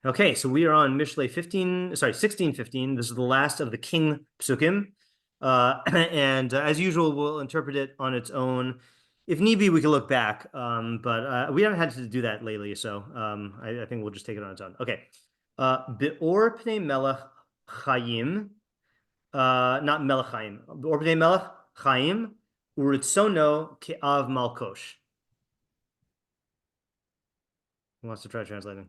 Okay, so we are on Mishlei 16:15. This is the last of the king pesukim. And as usual, we'll interpret it on its own. If need be, we can look back, but we haven't had to do that lately, so I think we'll just take it on its own. Okay. Be'or pnei melech chayim, not melech chayim. Be'or pnei melech chayim, uritzono ke'av malkosh. Who wants to try translating?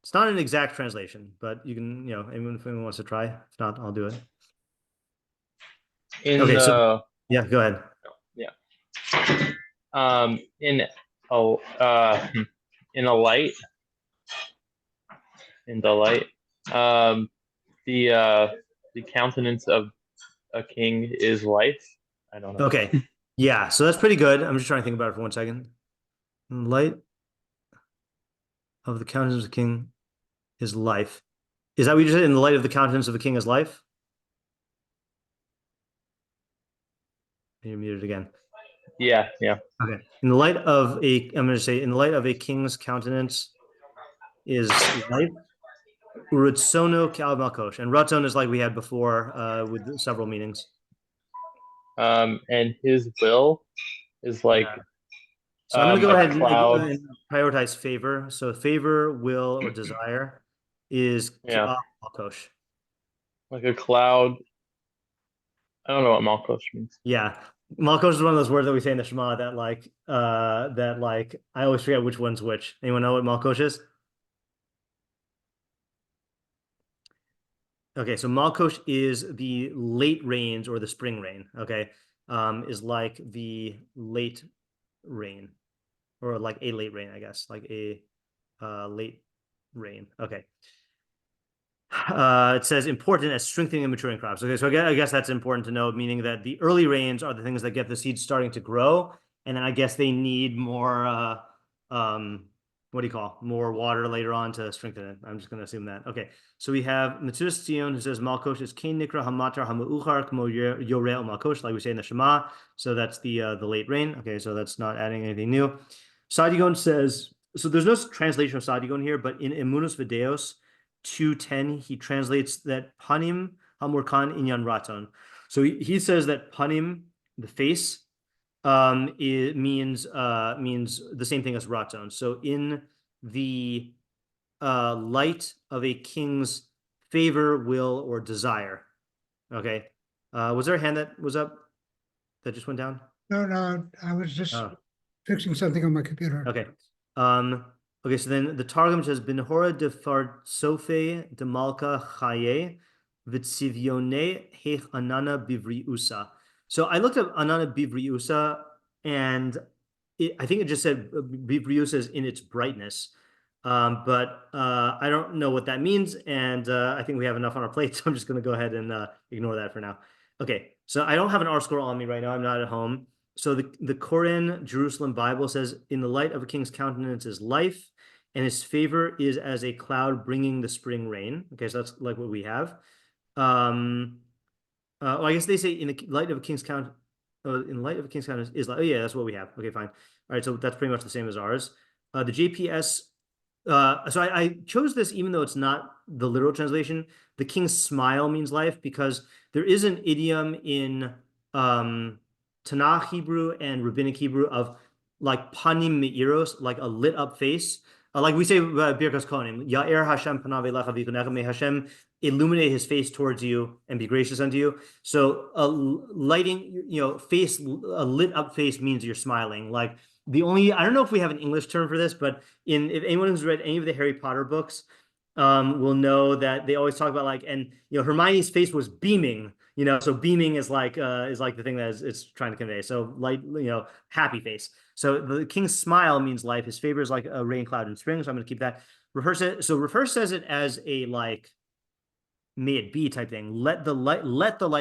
It's not an exact translation, but you can, anyone if anyone wants to try. If not, I'll do it. Okay, so yeah, go ahead. Yeah. In a light, the countenance of a king is life. I don't know. Okay, yeah, so that's pretty good. I'm just trying to think about it for 1 second. In the light of the countenance of the king is life. Is that what you just said? In the light of the countenance of the king is life? You're muted again. Yeah. Okay. In the light of I'm going to say, in the light of a king's countenance is life. Urutsono k'al malkosh. And ratzon is like we had before, with several meanings. And his will is like. Yeah. So I'm going to go ahead and prioritize favor. So favor, will, or desire is malkosh. Like a cloud. I don't know what malkosh means. Yeah. Malkosh is one of those words that we say in the Shema that I always forget which one's which. Anyone know what malkosh is? Okay, so malkosh is the late rains or the spring rain. Okay, is like the late rain, or like a late rain, I guess, like a late rain. Okay. It says important as strengthening and maturing crops. Okay, so I guess that's important to know, meaning that the early rains are the things that get the seeds starting to grow, and then I guess they need more what do you call more water later on to strengthen it. I'm just going to assume that. Okay, so we have Matzudas ציון who says malkosh is kein nikra hamatar hamuuchar kmo yoreh malkosh, like we say in the Shema. So that's the late rain. Okay, so that's not adding anything new. Sadigon says, so there's no translation of Sadigon here, but in Emunus Videos 2:10 he translates that panim hamurkan inyan raton. So he says that panim, the face, it means the same thing as raton. So in the light of a king's favor, will, or desire. Okay. Was there a hand that was up that just went down? No, I was just fixing something on my computer. Okay. Okay, so then the Targum says Benhora de Farsofe de Malka Chaye Vitzivione Hech Anana Bivriusa. So I looked up Anana Bivriusa, and I think it just said Bivriusa is in its brightness. But I don't know what that means, and I think we have enough on our plate, so I'm just going to go ahead and ignore that for now. Okay, so I don't have an R-score on me right now. I'm not at home. So the Koran Jerusalem Bible says, in the light of a king's countenance is life, and his favor is as a cloud bringing the spring rain. Okay, so that's like what we have. Well, I guess they say in the light of a king's countenance is like, oh yeah, that's what we have. Okay, fine. All right, so that's pretty much the same as ours. The JPS, so I chose this even though it's not the literal translation. The king's smile means life, because there is an idiom in Tanakh Hebrew and Rabbinic Hebrew of like panim meiros, like a lit up face. Like we say Birkas Kohanim, Ya'er Hashem panav elecha v'yikunech, may Hashem illuminate his face towards you and be gracious unto you. So lighting, face, a lit up face means you're smiling. Like I don't know if we have an English term for this, but if anyone who's read any of the Harry Potter books will know that they always talk about Hermione's face was beaming. So beaming is like the thing that it's trying to convey. So light, happy face. So the king's smile means life. His favor is like a rain cloud in spring. So I'm going to keep that. Refer says it as a like, may it be type thing. Let the light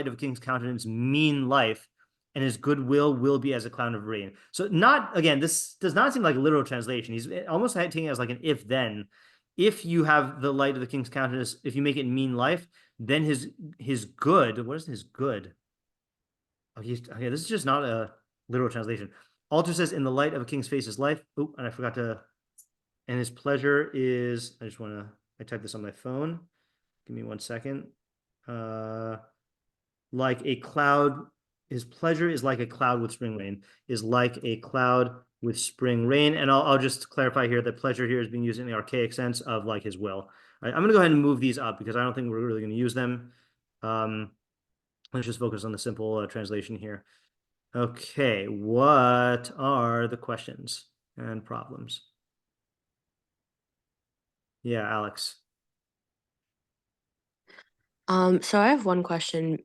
of a king's countenance mean life, and his goodwill will be as a cloud of rain. So this does not seem like a literal translation. He's almost taking it as like an if then. If you have the light of the king's countenance, if you make it mean life, then his good, what is his good? Okay, this is just not a literal translation. Alter says, in the light of a king's face is life. Oh, and I forgot to, and his pleasure is, I typed this on my phone. Give me 1 second. Like a cloud, his pleasure is like a cloud with spring rain, is like a cloud with spring rain. And I'll just clarify here that pleasure here is being used in the archaic sense of like his will. All right, I'm going to go ahead and move these up because I don't think we're really going to use them. Let's just focus on the simple translation here. Okay, what are the questions and problems? Yeah, Alex. So I have one question,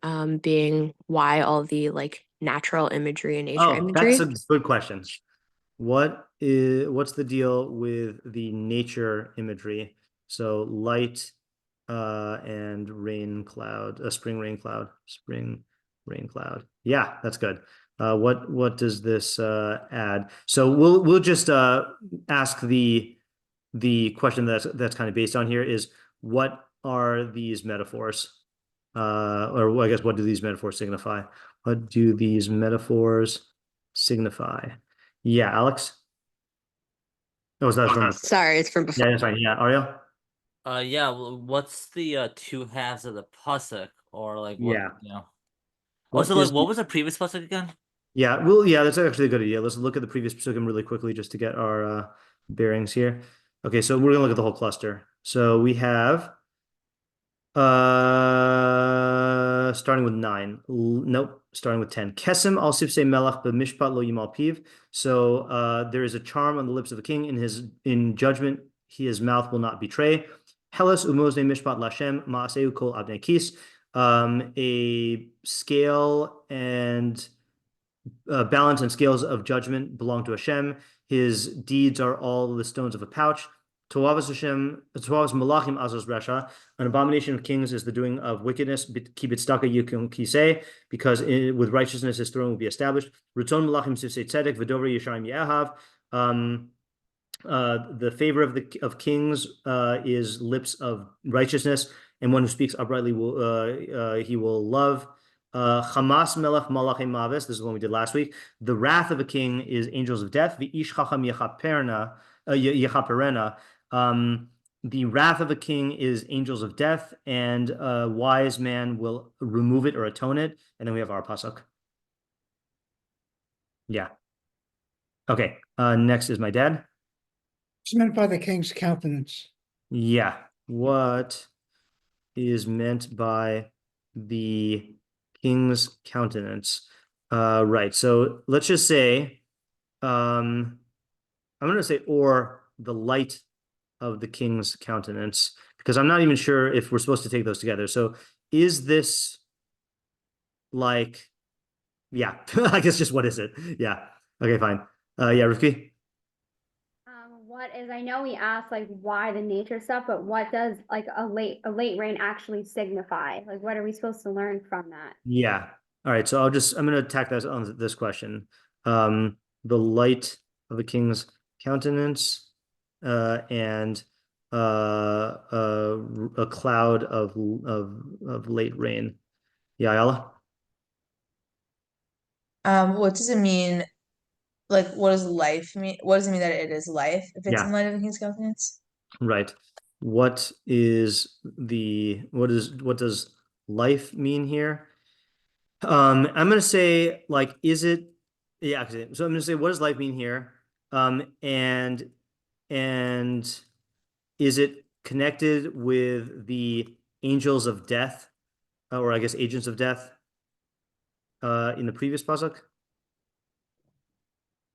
being why all the like natural imagery and nature imagery? That's a good question. What's the deal with the nature imagery? So light and rain cloud, a spring rain cloud. Yeah, that's good. What does this add? So we'll just ask the question that's kind of based on here is what are these metaphors? Or I guess what do these metaphors signify? What do these metaphors signify? Yeah, Alex? Oh, is that from before? Sorry, it's from before. Yeah, that's fine. Yeah, Ariel? Yeah, well, what's the two halves of the pasuk, or like what? Yeah. You know. What Also, like, is what was the previous pasuk again? Yeah, well, yeah, that's actually a good idea. Let's look at the previous pesukim really quickly just to get our bearings here. Okay, so we're gonna look at the whole cluster. So we have starting with 9. Nope, starting with 10. Kesem al sifsei melach b'mishpat lo yimal piv. So there is a charm on the lips of a king. In judgment, his mouth will not betray. Helas umozne mishpat lashem ma'aseu kol abnei kis. A scale and balance and scales of judgment belong to Hashem. His deeds are all the stones of a pouch. Toavas Hashem, Toavas Malachim Azos Resha. An abomination of kings is the doing of wickedness. Kibitstaka Yukum Kise, because with righteousness his throne will be established. Rutzon Malachim Sifsei Tzedek V'Dover Yesharim Ye'ahav. The favor of kings is lips of righteousness, and one who speaks uprightly he will love. Hamas Melech Malachim Mavis. This is one we did last week. The wrath of a king is angels of death. The Ish Chacham Yechaperena. The wrath of a king is angels of death, and a wise man will remove it or atone it. And then we have our pasuk. Yeah. Okay. Next is my dad. It's meant by the king's countenance. Yeah. What is meant by the king's countenance? Right. So let's just say, I'm going to say, or the light of the king's countenance, because I'm not even sure if we're supposed to take those together. So is this like, yeah, I guess just what is it? Yeah. Okay, fine. Yeah, Rifki? What is, I know we asked like why the nature stuff, but what does like a late rain actually signify? Like what are we supposed to learn from that? Yeah. All right. So I'm going to tack that on this question. The light of the king's countenance, and a cloud of late rain. Yeah, Ayala? What does it mean? Like, what does life mean? What does it mean that it is life if it's in light of the king's countenance? Right. What does life mean here? I'm gonna say like, is it? Yeah. So I'm gonna say, what does life mean here? And is it connected with the angels of death, or I guess agents of death, in the previous pasuk?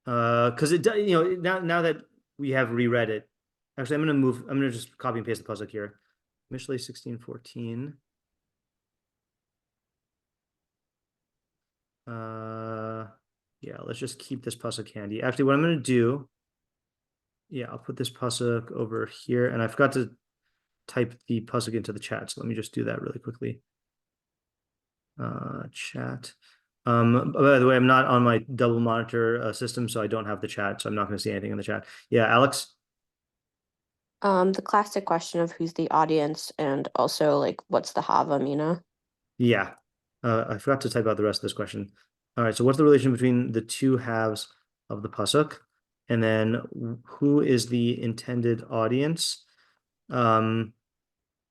Because it, now that we have reread it, actually, I'm gonna just copy and paste the pasuk here. Mishlei 16:14. Yeah, let's just keep this pasuk handy. Actually, what I'm gonna do, yeah, I'll put this pasuk over here, and I forgot to type the pasuk into the chat, so let me just do that really quickly. Chat. By the way, I'm not on my double monitor system, so I don't have the chat, so I'm not going to see anything in the chat. Yeah, Alex? The classic question of who's the audience, and also like what's the hava mina? Yeah. I forgot to type out the rest of this question. All right, so what's the relation between the two halves of the pasuk, and then who is the intended audience, and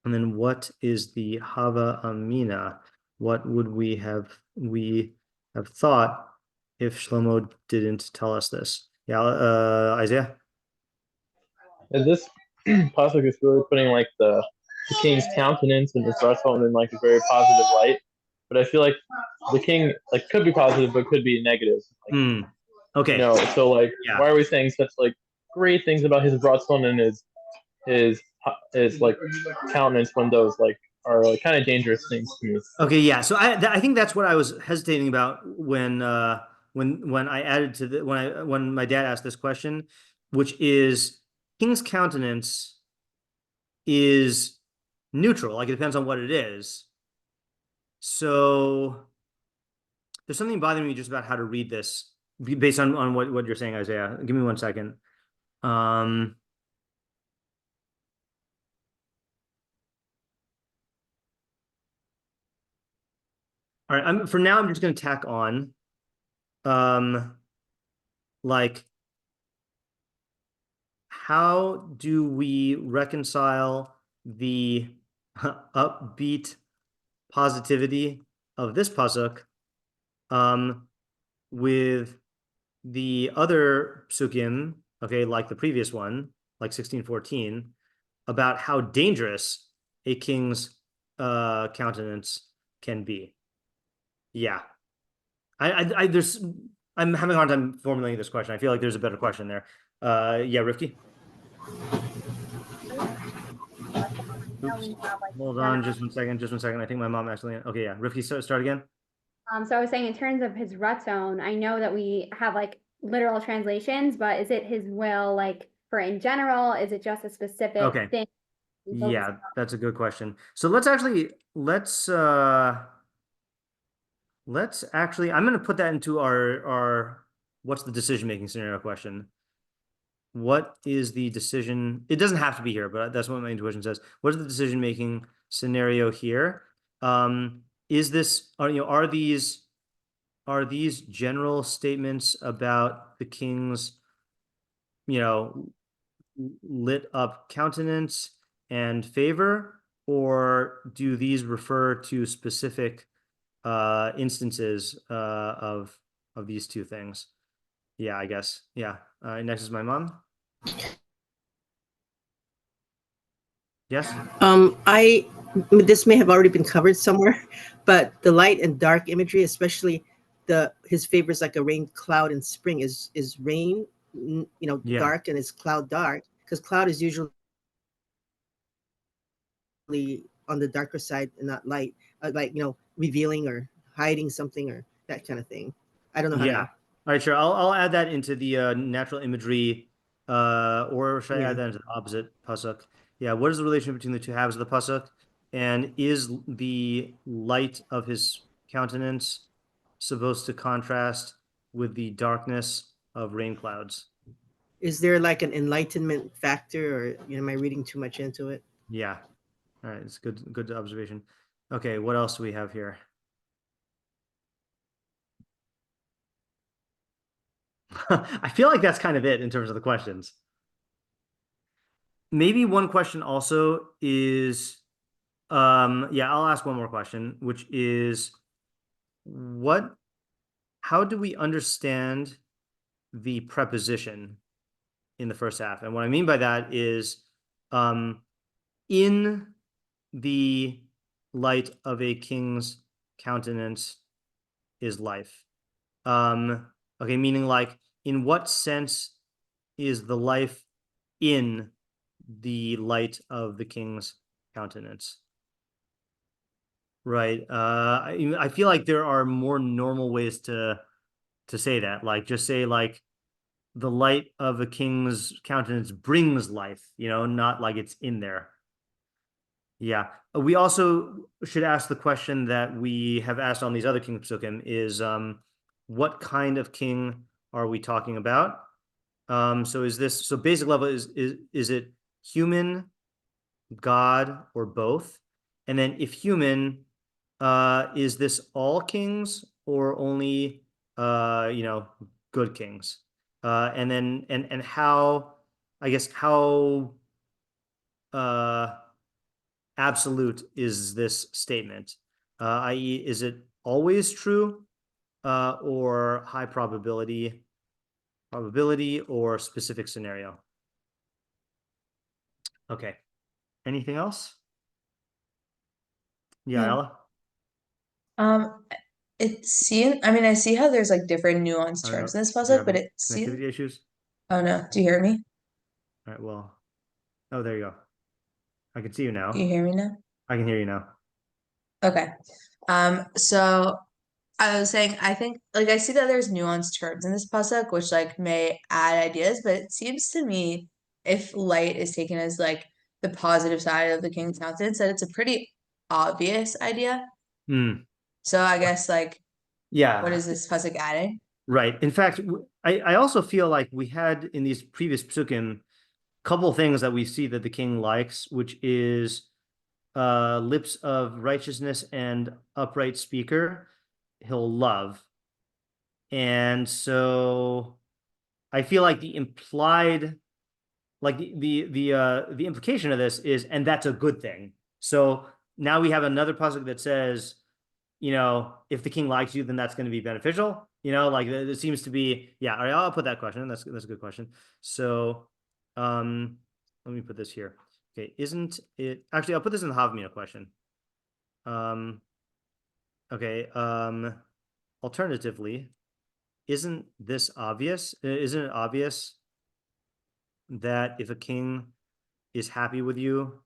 then what is the hava amina? What would we have thought if Shlomo didn't tell us this? Yeah, Isaiah. Is this pasuk is really putting like the king's countenance and his wrestle in like a very positive light, but I feel like the king like could be positive but could be negative. Like, Okay. so like Yeah. why are we saying such like great things about his wrestle and his like countenance when those like are like kind of dangerous things to me? Okay, yeah. So I think that's what I was hesitating about when I added to the when my dad asked this question, which is king's countenance is neutral, like it depends on what it is. So there's something bothering me just about how to read this based on what you're saying, Isaiah. Give me 1 second. All right, for now I'm just going to tack on like how do we reconcile the upbeat positivity of this pasuk with the other pesukim, okay, like the previous one, like 16:14, about how dangerous a king's countenance can be. Yeah, I'm having a hard time formulating this question. I feel like there's a better question there. Yeah, Rifki. Hold on, just 1 second. Just 1 second. I think my mom actually. Okay, yeah, Rifki, start again. So I was saying in terms of his ratzon, I know that we have like literal translations, but is it his will like for in general? Is it just a specific thing? Yeah, that's a good question. So let's actually I'm going to put that into our what's the decision-making scenario question. What is the decision? It doesn't have to be here, but that's what my intuition says. What is the decision-making scenario here? Is this are these general statements about the king's lit up countenance and favor, or do these refer to specific instances of these two things? Yeah, I guess. Yeah. Next is my mom. Yes. This may have already been covered somewhere, but the light and dark imagery, especially his favors like a rain cloud in spring, is rain, dark, and is cloud dark, because cloud is usually on the darker side and not light, like revealing or hiding something or that kind of thing. I don't know how. Yeah. All right, sure. I'll add that into the natural imagery, or should I add that into the opposite pasuk? Yeah. What is the relationship between the two halves of the pasuk? And is the light of his countenance supposed to contrast with the darkness of rain clouds? Is there like an enlightenment factor, or am I reading too much into it? Yeah. All right. It's good observation. Okay. What else do we have here? I feel like that's kind of it in terms of the questions. Maybe one question also is, yeah, I'll ask one more question, which is how do we understand the preposition in the first half? And what I mean by that is, in the light of a king's countenance is life. Okay, meaning like, in what sense is the life in the light of the king's countenance? Right. I feel like there are more normal ways to say that. Like, just say like the light of a king's countenance brings life, not like it's in there. Yeah. We also should ask the question that we have asked on these other king pesukim is, what kind of king are we talking about? So basic level is it human, God, or both? And then if human, is this all kings or only good kings? And then and how, I guess, how absolute is this statement? I.e., is it always true, or high probability, or specific scenario? Okay. Anything else? Yeah, Ella? It seems, I mean, I see how there's like different nuanced terms in this pasuk, but it seems. Connectivity issues? Oh no, do you hear me? All right, well, oh, there you go. I can see you now. You hear me now? I can hear you now. Okay. So I was saying, I think, like, I see that there's nuanced terms in this pasuk, which like may add ideas, but it seems to me if light is taken as like the positive side of the king's countenance, that it's a pretty obvious idea. So I guess like, Yeah. what is this pasuk adding? Right. In fact, I also feel like we had in these previous pesukim couple things that we see that the king likes, which is lips of righteousness and upright speaker he'll love. And so I feel like the implied, like the implication of this is, and that's a good thing. So now we have another pasuk that says, if the king likes you, then that's going to be beneficial. Like it seems to be, yeah. All right, I'll put that question. That's a good question. So, let me put this here. Okay, isn't it actually? I'll put this in the Havmina question. Okay. Alternatively, isn't this obvious? Isn't it obvious that if a king is happy with you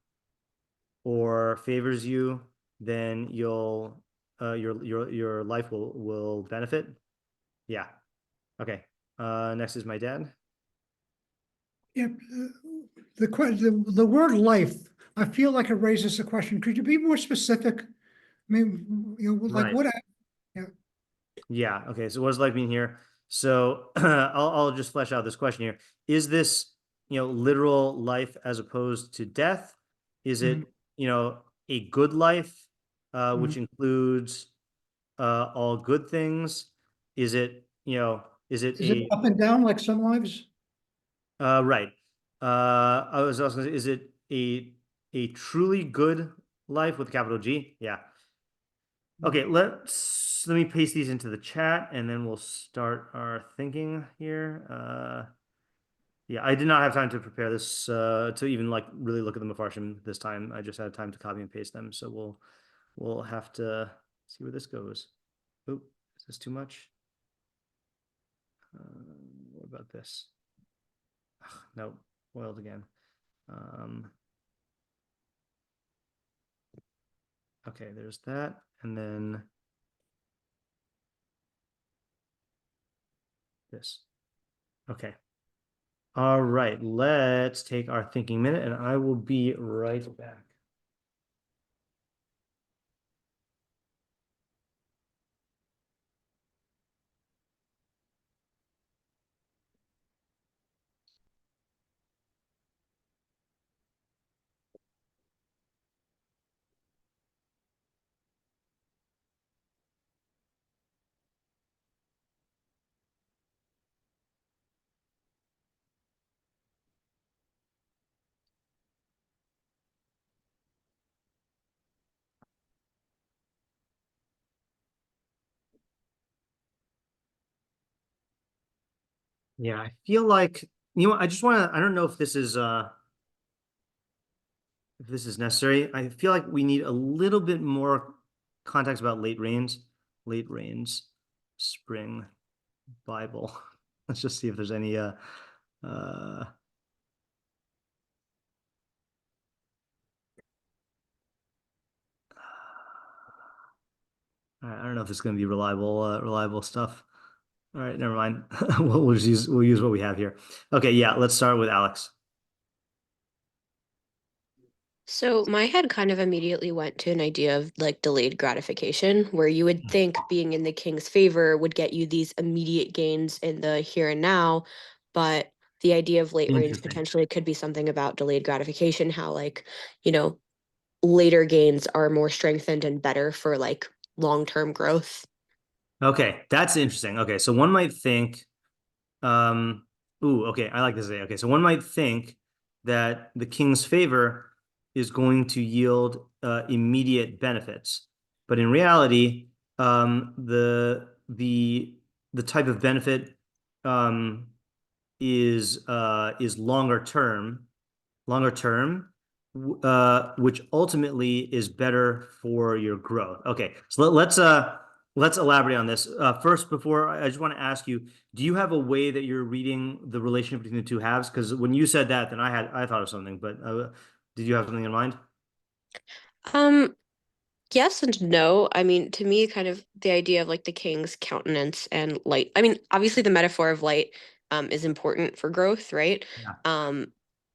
or favors you, then your life will benefit? Yeah. Okay. Next is my dad. Yeah, the word life, I feel like it raises a question. Could you be more specific? I mean, like Right. what? Yeah. Okay. So what does life mean here? So I'll just flesh out this question here. Is this, literal life as opposed to death? Is it, a good life, which includes all good things? Is it, is it up and down like some lives? right. I was also gonna say, is it a truly good life with a capital G? Yeah. Okay, let me paste these into the chat and then we'll start our thinking here. Yeah, I did not have time to prepare this to even like really look at the meforshim this time. I just had time to copy and paste them. So we'll have to see where this goes. Oh, is this too much? What about this? Ugh, no, foiled again. Okay, there's that. And then this. Okay. All right, let's take our thinking minute and I will be right back. Yeah, I feel like, I just want to, I don't know if this is necessary. I feel like we need a little bit more context about late rains, spring Bible. Let's just see if there's any I don't know if it's going to be reliable stuff. All right, never mind. we'll use what we have here. Okay, yeah, let's start with Alex. So my head kind of immediately went to an idea of like delayed gratification, where you would think being in the king's favor would get you these immediate gains in the here and now, but the idea of late rains potentially could be something about delayed gratification, how like, later gains are more strengthened and better for like long-term growth. Okay, that's interesting. Okay, so one might think, Ooh, okay, I like this idea. Okay, so one might think that the king's favor is going to yield immediate benefits, but in reality, the type of benefit is longer term, which ultimately is better for your growth. Okay, so let's elaborate on this. First, before I just want to ask you, do you have a way that you're reading the relationship between the two halves? Because when you said that, then I thought of something, but did you have something in mind? Um, yes and no. I mean, to me, kind of the idea of like the king's countenance and light. I mean, obviously the metaphor of light is important for growth, right? Yeah.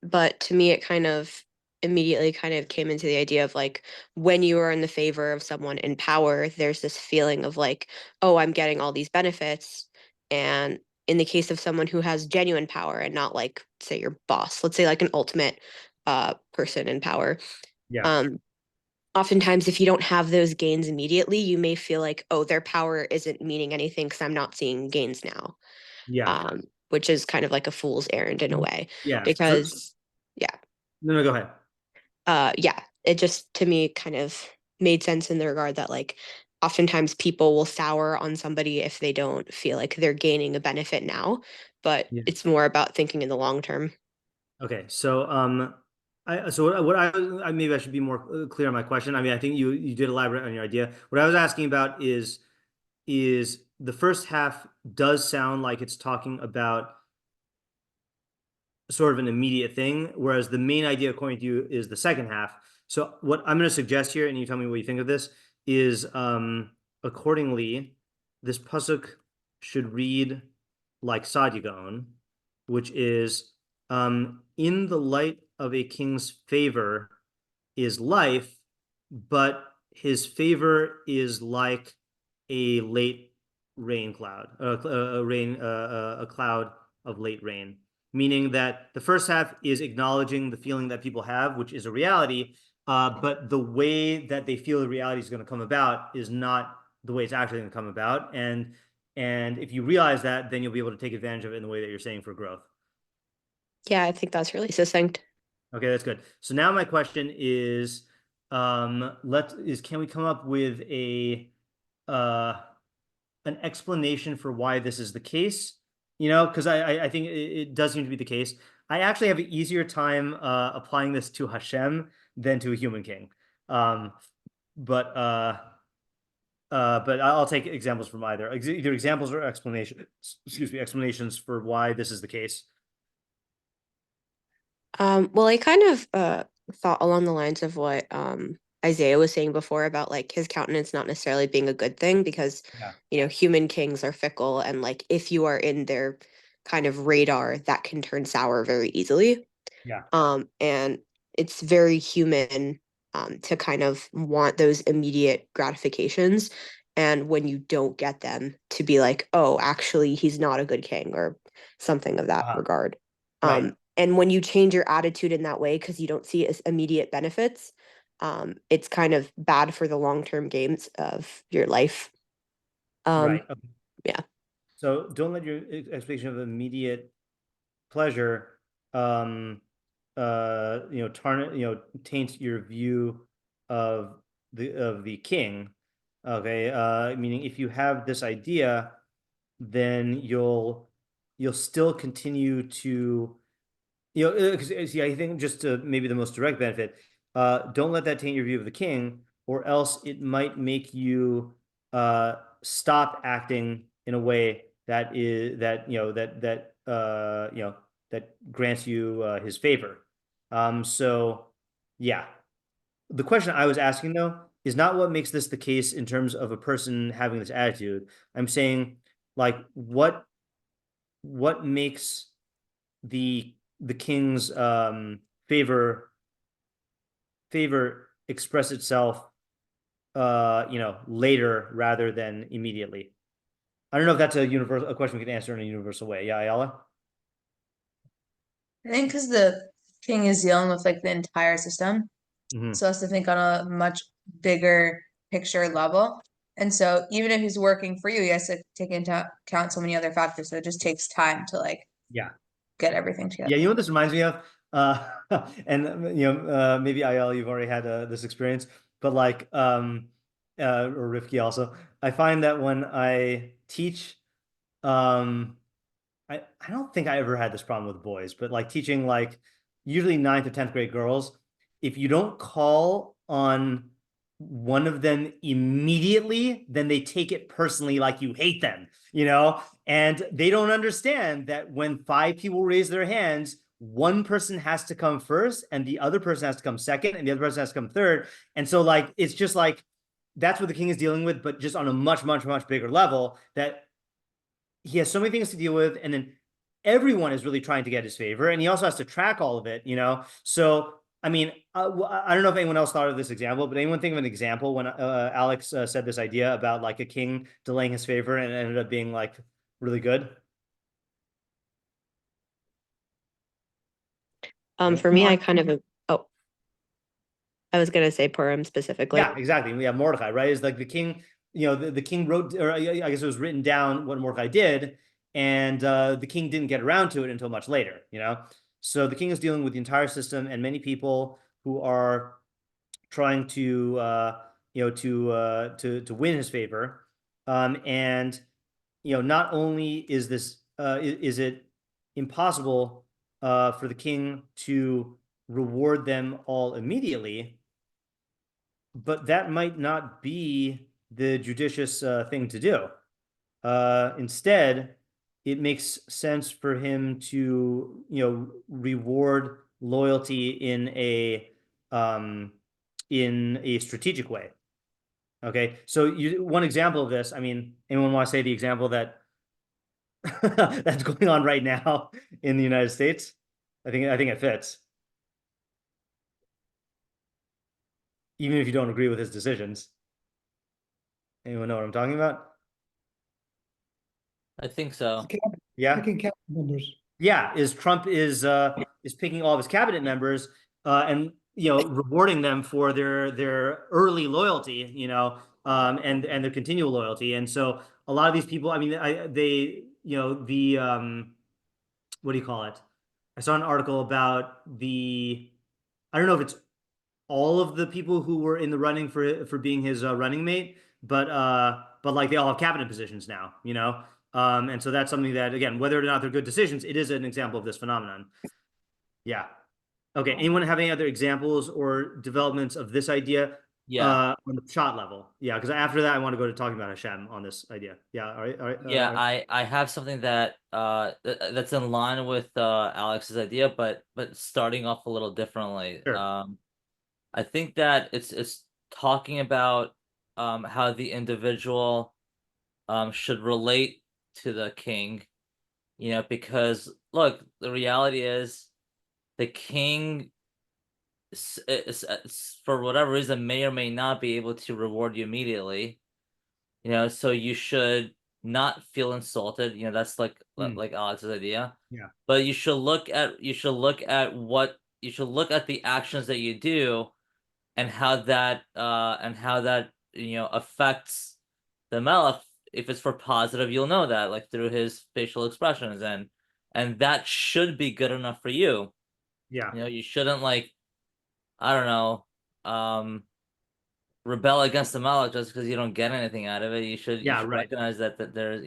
But to me, it kind of immediately kind of came into the idea of like when you are in the favor of someone in power, there's this feeling of like, oh, I'm getting all these benefits. And in the case of someone who has genuine power and not like, say, your boss, let's say like an ultimate person in power. Yeah. Um, Oftentimes if you don't have those gains immediately, you may feel like, oh, their power isn't meaning anything because I'm not seeing gains now. Yeah. Which is kind of like a fool's errand in a way. Yeah. Because yeah. No, go ahead. Yeah, it just to me kind of made sense in the regard that like oftentimes people will sour on somebody if they don't feel like they're gaining a benefit now, but Yeah. it's more about thinking in the long term. Okay, so what I maybe I should be more clear on my question. I mean, I think you did elaborate on your idea. What I was asking about is the first half does sound like it's talking about sort of an immediate thing, whereas the main idea according to you is the second half. So what I'm going to suggest here, and you tell me what you think of this, is accordingly, this pasuk should read like Sadigon, which is in the light of a king's favor is life, but his favor is like a late rain cloud, a cloud of late rain. Meaning that the first half is acknowledging the feeling that people have, which is a reality, but the way that they feel the reality is going to come about is not the way it's actually going to come about. And if you realize that, then you'll be able to take advantage of it in the way that you're saying for growth. Yeah, I think that's really succinct. Okay, that's good. So now my question is, can we come up with an explanation for why this is the case? You know, because I think it does seem to be the case. I actually have an easier time applying this to Hashem than to a human king. Um, but I'll take examples from either examples or explanations. Excuse me, explanations for why this is the case. Well, I kind of thought along the lines of what Isaiah was saying before about like his countenance not necessarily being a good thing because Yeah. Human kings are fickle and like if you are in their kind of radar, that can turn sour very easily. Yeah. And it's very human to kind of want those immediate gratifications. And when you don't get them, to be like, oh, actually, he's not a good king or something of that regard. Right. And when you change your attitude in that way, because you don't see as immediate benefits, it's kind of bad for the long-term gains of your life. Right. Okay. Yeah. So don't let your expectation of immediate pleasure, taint your view of the king. Okay. Meaning if you have this idea, then you'll still continue to, see, I think just to maybe the most direct benefit, don't let that taint your view of the king, or else it might make you stop acting in a way that is that grants you his favor. So yeah, the question I was asking though is not what makes this the case in terms of a person having this attitude. I'm saying like what makes the king's favor express itself later rather than immediately. I don't know if that's a question we can answer in a universal way. Yeah, Ayala? I think because the king is dealing with like the entire system, so has to think on a much bigger picture level. And so even if he's working for you, he has to take into account so many other factors. So it just takes time to like Yeah. get everything together. Yeah, you know what this reminds me of? And maybe Ayel, you've already had this experience, but like or Rifki also, I find that when I teach, I don't think I ever had this problem with boys, but like teaching like usually 9th or 10th grade girls, if you don't call on one of them immediately, then they take it personally like you hate them, and they don't understand that when 5 people raise their hands, one person has to come first and the other person has to come second and the other person has to come third. And so like, it's just like, that's what the king is dealing with, but just on a much, much, much bigger level, that he has so many things to deal with. And then everyone is really trying to get his favor. And he also has to track all of it, So, I mean, I don't know if anyone else thought of this example, but anyone think of an example when Alex said this idea about like a king delaying his favor and it ended up being like really good? For me, I kind of, I was going to say Purim specifically. Yeah, exactly. Yeah, Mordecai, right? Is like the king, the king wrote, or I guess it was written down what Mordecai did, and the king didn't get around to it until much later, So the king is dealing with the entire system and many people who are trying to win his favor. And not only is this is it impossible for the king to reward them all immediately, but that might not be the judicious thing to do. Instead, it makes sense for him to, reward loyalty in a strategic way. Okay, so one example of this. I mean, anyone want to say the example that that's going on right now in the United States? I think it fits. Even if you don't agree with his decisions. Anyone know what I'm talking about? I think so. Yeah. Picking cabinet members. Yeah, Trump is picking all of his cabinet members and rewarding them for their early loyalty, and their continual loyalty. And so a lot of these people, I mean, what do you call it? I saw an article about I don't know if it's all of the people who were in the running for being his running mate, but like they all have cabinet positions now, and so that's something that, again, whether or not they're good decisions, it is an example of this phenomenon. Yeah. Okay. Anyone have any other examples or developments of this idea? Yeah. On the shot level. Yeah, because after that, I want to go to talking about Hashem on this idea. Yeah. All right. Yeah, I have something that that's in line with Alex's idea, but starting off a little differently. Sure. I think that it's talking about how the individual should relate to the king, because look, the reality is the king for whatever reason may or may not be able to reward you immediately, so you should not feel insulted. That's like Alex's idea. Yeah. But you should look at the actions that you do and how that affects the melech. If it's for positive, you'll know that, like, through his facial expressions, and that should be good enough for you. Yeah. You shouldn't, like, I don't know, rebel against the melech just because you don't get anything out of it. You should recognize that there's,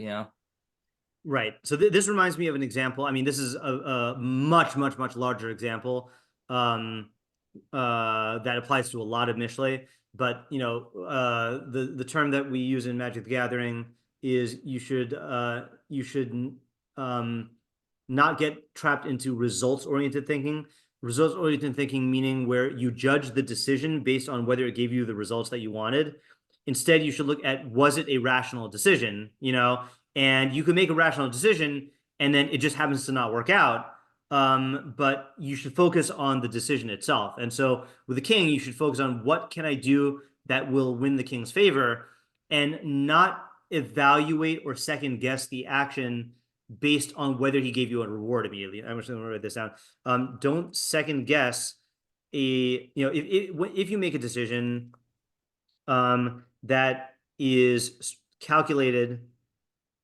Right. So this reminds me of an example. I mean, this is a much, much, much larger example that applies to a lot of Mishlei. But the term that we use in Magic the Gathering is you should not get trapped into results-oriented thinking. Results-oriented thinking meaning where you judge the decision based on whether it gave you the results that you wanted. Instead, you should look at, was it a rational decision? And you can make a rational decision and then it just happens to not work out. But you should focus on the decision itself. And so with the king, you should focus on what can I do that will win the king's favor, and not evaluate or second guess the action based on whether he gave you a reward immediately. I'm just going to write this down. Don't second guess if you make a decision that is calculated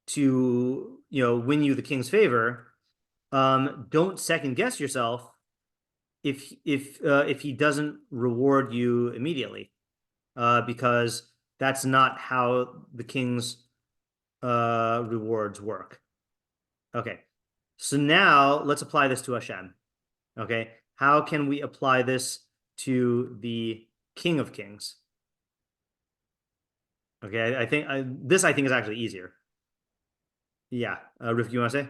to win you the king's favor, don't second guess yourself if he doesn't reward you immediately, because that's not how the king's rewards work. Okay, so now let's apply this to Hashem. Okay, how can we apply this to the King of Kings? Okay, I think this is actually easier. Yeah, Rif, you want to say?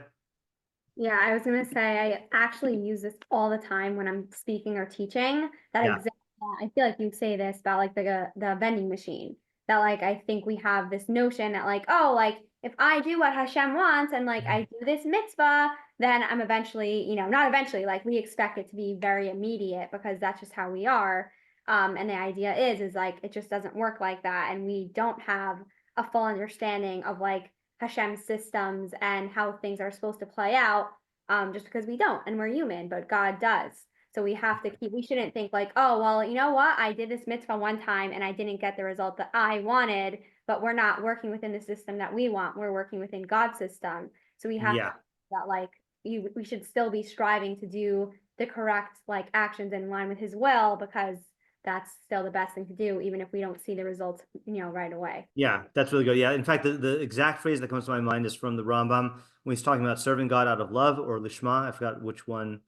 Yeah, I was gonna say I actually use this all the time when I'm speaking or teaching. That Yeah. example, I feel like you say this about like the vending machine. That like I think we have this notion that like, oh, like if I do what Hashem wants and like I do this mitzvah, then I'm eventually, you know, not eventually, like we expect it to be very immediate because that's just how we are. And the idea is like it just doesn't work like that, and we don't have a full understanding of like Hashem's systems and how things are supposed to play out, just because we don't, and we're human, but God does. So we have to we shouldn't think like, oh, well, you know what? I did this mitzvah one time and I didn't get the result that I wanted, but we're not working within the system that we want. We're working within God's system. So we have to that like we should still be striving to do the correct like actions in line with his will, because that's still the best thing to do, even if we don't see the results, you know, right away. Yeah, that's really good. Yeah, in fact, the exact phrase that comes to my mind is from the Rambam when he's talking about serving God out of love, or lishma. I forgot which one.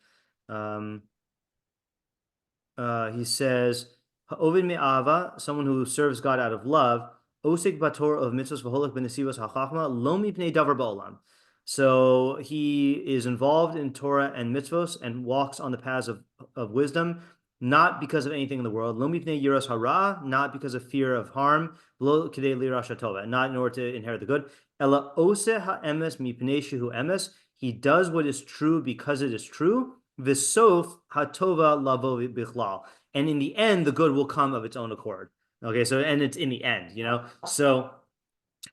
He says, "Ha'ovid me'ava," someone who serves God out of love, "osik bator of mitzvos v'holach b'nesivos ha'chachma lo mipnei davar ba'olam." So he is involved in Torah and mitzvos and walks on the paths of wisdom, not because of anything in the world. Lo mipnei yiras hara, not because of fear of harm. Lo kidei lirasha tova, not in order to inherit the good. Ela ose ha'emes mipnei shehu emes. He does what is true because it is true. V'sof hatova lavo bichlal, and in the end, the good will come of its own accord. Okay, so and it's in the end, you know. So,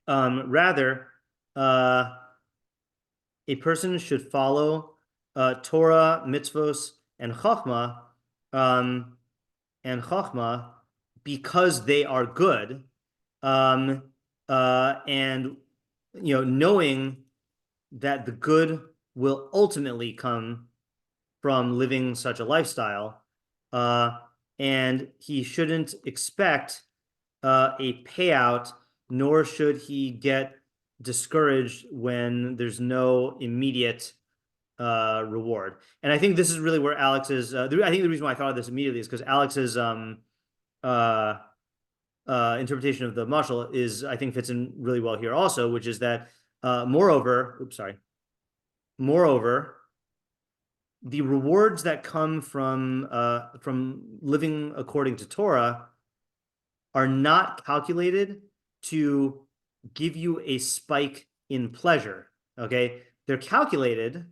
rather, a person should follow Torah, mitzvos, and chachma, because they are good, and you know, knowing that the good will ultimately come from living such a lifestyle, and he shouldn't expect a payout, nor should he get discouraged when there's no immediate reward. And I think this is really where Alex's I think the reason why I thought of this immediately is because Alex's interpretation of the mashal is, I think, fits in really well here also, which is that moreover, the rewards that come from living according to Torah are not calculated to give you a spike in pleasure. Okay, they're calculated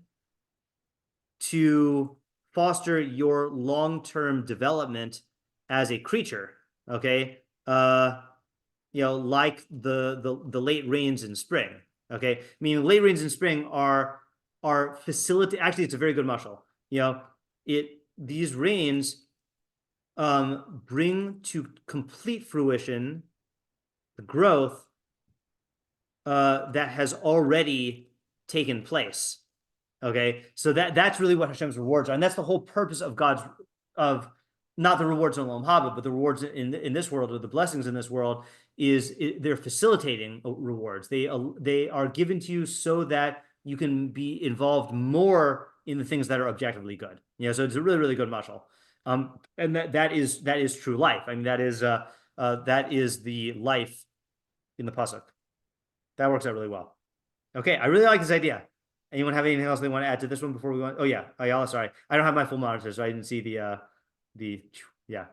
to foster your long-term development as a creature. Okay, you know, like the late rains in spring. Okay, I mean, late rains in spring are facilitate. Actually, it's a very good mashal. You know, these rains bring to complete fruition the growth that has already taken place. Okay, so that's really what Hashem's rewards are, and that's the whole purpose of not the rewards in Olam Haba, but the rewards in this world, or the blessings in this world, they're facilitating rewards. They are given to you so that you can be involved more in the things that are objectively good. You know, so it's a really, really good mashal. And that is true life. I mean, that is the life in the pasuk. That works out really well. Okay, I really like this idea. Anyone have anything else they want to add to this one before we go on? Oh yeah, Ayala, sorry, I don't have my full monitor, so I didn't see the yeah.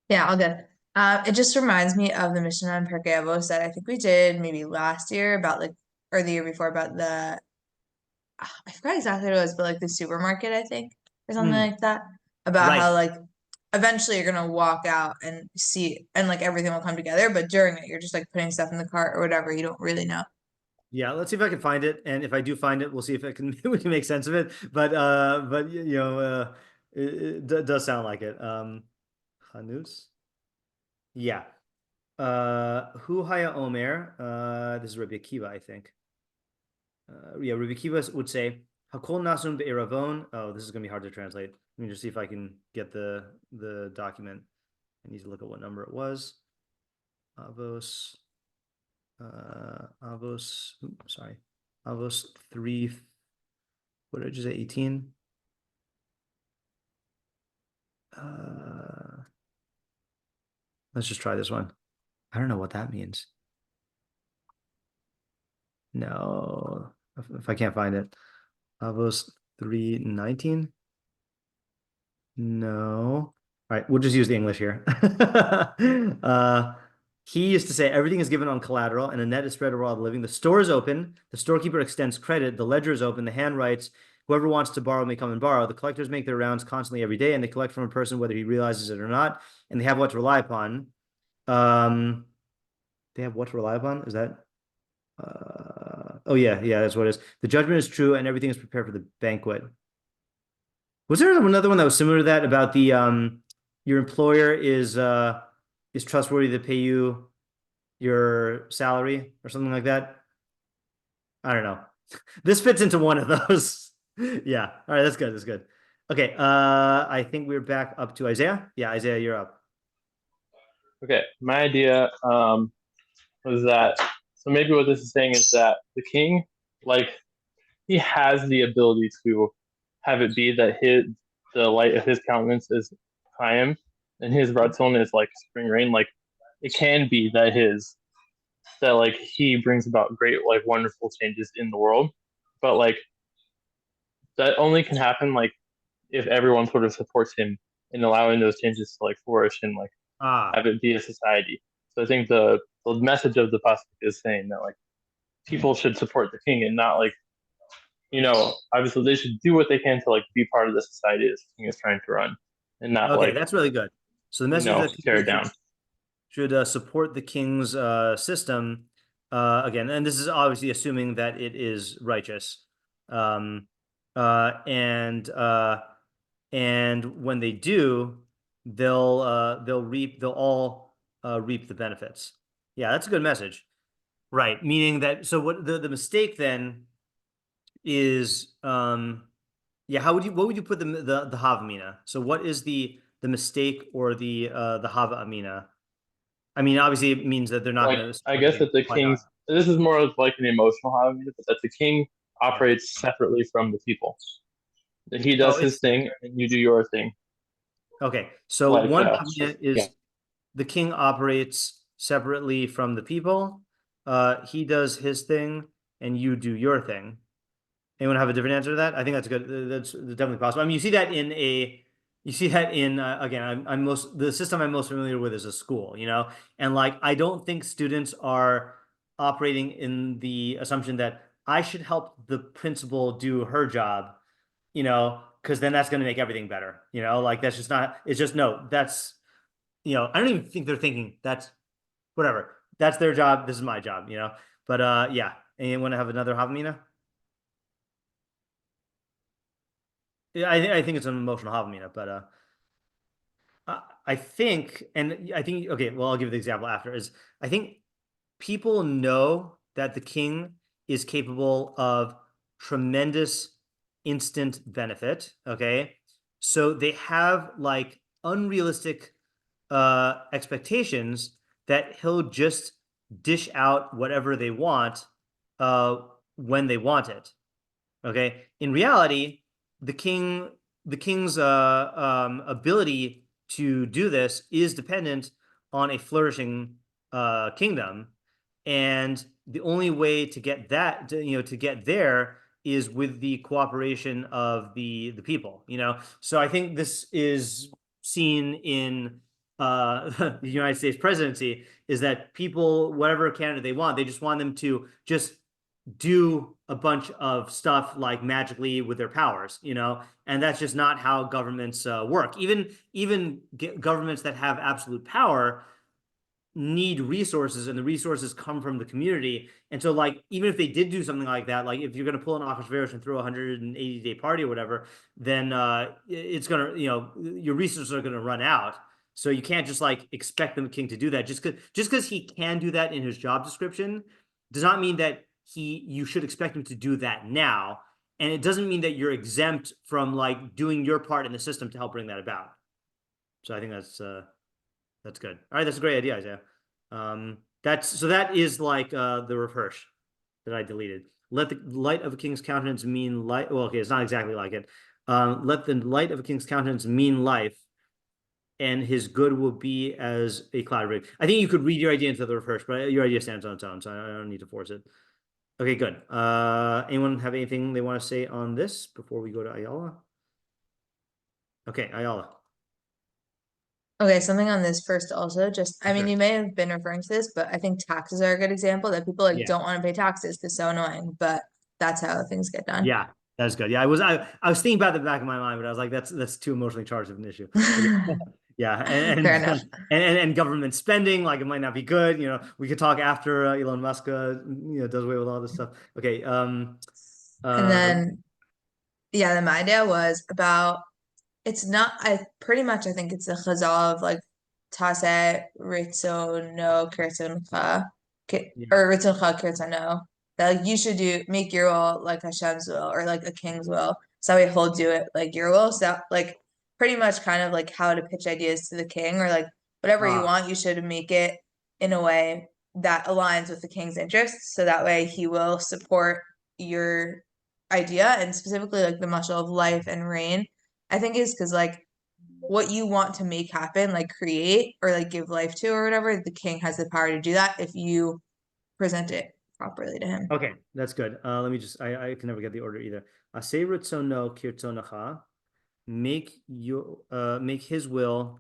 Yeah, all good. It just reminds me of the Mishnah on Pirkei Avos that I think we did maybe last year about like, or the year before about the, I forgot exactly what it was, but like the supermarket, I think, or something like that. About how like eventually you're gonna walk out and see, and like everything will come together, but during it you're just like putting stuff in the cart or whatever. You don't really know. Yeah, let's see if I can find it, and if I do find it, we'll see if we can make sense of it. But you know, it does sound like it. Hanus. Yeah. Hu Haya Omer. This is Rabbi Akiva, I think. Yeah, Rabbi Akiva would say, Hakol nasum be'eravon. Oh, this is gonna be hard to translate. Let me just see if I can get the document. I need to look at what number it was. Avos. Sorry. Avos 3. What did I just say? 18. Let's just try this one. I don't know what that means. No, if I can't find it. Avos 3:19. No. All right, we'll just use the English here. He used to say everything is given on collateral and a net is spread over all the living. The store is open. The storekeeper extends credit. The ledger is open. The hand writes. Whoever wants to borrow may come and borrow. The collectors make their rounds constantly every day, and they collect from a person whether he realizes it or not, and they have what to rely upon. They have what to rely upon? Is that? Oh yeah, that's what it is. The judgment is true, and everything is prepared for the banquet. Was there another one that was similar to that about the your employer is trustworthy to pay you your salary or something like that? I don't know. This fits into one of those. Yeah. All right, that's good. That's good. Okay. I think we're back up to Isaiah. Yeah, Isaiah, you're up. Okay, my idea was that, so maybe what this is saying is that the king, like, he has the ability to have it be that the light of his countenance is Chaim, and his ratzon is like spring rain. Like, it can be that like he brings about great, like, wonderful changes in the world, but like that only can happen like if everyone sort of supports him in allowing those changes to like flourish and like have it be a society. So I think the message of the pasuk is saying that like people should support the king and not like, obviously they should do what they can to like be part of the society that the king is trying to run, and not Okay, like, that's really good. So the message that tear it down. should support the king's system again, and this is obviously assuming that it is righteous. And when they do, they'll all reap the benefits. Yeah, that's a good message. Right, meaning that, so what the mistake then is, what would you put the havamina? So what is the mistake or the hava amina? I mean, obviously it means that they're not Like, going to. I guess that the king's, this is more of like an emotional havamina, but that the king operates separately from the people. That he does his thing and you do your thing. Okay, so Like, one havamina is the king operates separately from the people. He does his thing and you do your thing. Anyone have a different answer to that? I think that's good. That's definitely possible. I mean, you see that in again, the system I'm most familiar with is a school, and like, I don't think students are operating in the assumption that I should help the principal do her job, because then that's going to make everything better, like that's just not, it's just, no, that's, I don't even think they're thinking that's whatever. That's their job. This is my job, but yeah. Anyone have another havamina? Yeah, I think it's an emotional havamina, but I think, okay, well, I'll give you the example after, is I think people know that the king is capable of tremendous instant benefit, okay? So they have like unrealistic expectations that he'll just dish out whatever they want when they want it, okay? In reality, the king's ability to do this is dependent on a flourishing kingdom, and the only way to get that, to get there, is with the cooperation of the people. So I think this is seen in the United States presidency, is that people, whatever candidate they want, they just want them to just do a bunch of stuff like magically with their powers, and that's just not how governments work. Even governments that have absolute power need resources, and the resources come from the community. And so, like, even if they did do something like that, like if you're going to pull an Achashverosh and throw a 180-day party or whatever, then it's gonna, your resources are going to run out. So you can't just like expect the king to do that. Just because he can do that in his job description does not mean that you should expect him to do that now. and it doesn't mean that you're exempt from like doing your part in the system to help bring that about. So I think that's good. All right, that's a great idea, Isaiah. That is like the reverse that I deleted. Let the light of a king's countenance mean light. Well, okay, it's not exactly like it. Let the light of a king's countenance mean life, and his good will be as a cloud rig. I think you could read your idea into the reverse, but your idea stands on its own, so I don't need to force it. Okay, good. Anyone have anything they want to say on this before we go to Ayala? Okay, Ayala. Okay, something on this first also, just, I mean, Sure. you may have been referring to this, but I think taxes are a good example that people like Yeah. don't want to pay taxes because it's so annoying, but that's how things get done. Yeah, that's good. Yeah, I was thinking about the back of my mind, but I was like, that's too emotionally charged of an issue. Yeah, and Fair enough. and government spending, like it might not be good. We could talk after Elon Musk, does away with all this stuff. Okay. And then, yeah, then my idea was about, it's not, I think it's a chazal of like, tase ritzono kirtzoncha, or ritzoncha kirtzono, that like, you should make your will like Hashem's will, or like a king's will. So that way he'll do it like your will. So that, like, pretty much kind of like how to pitch ideas to the king, or like whatever you want, you should make it in a way that aligns with the king's interests. So that way he will support your idea, and specifically like the mashal of life and rain, I think is because like what you want to make happen, like create or like give life to or whatever, the king has the power to do that if you present it properly to him. Okay, that's good. Let me just, I can never get the order either. Aseh ritzono kirtzonacha, make his will,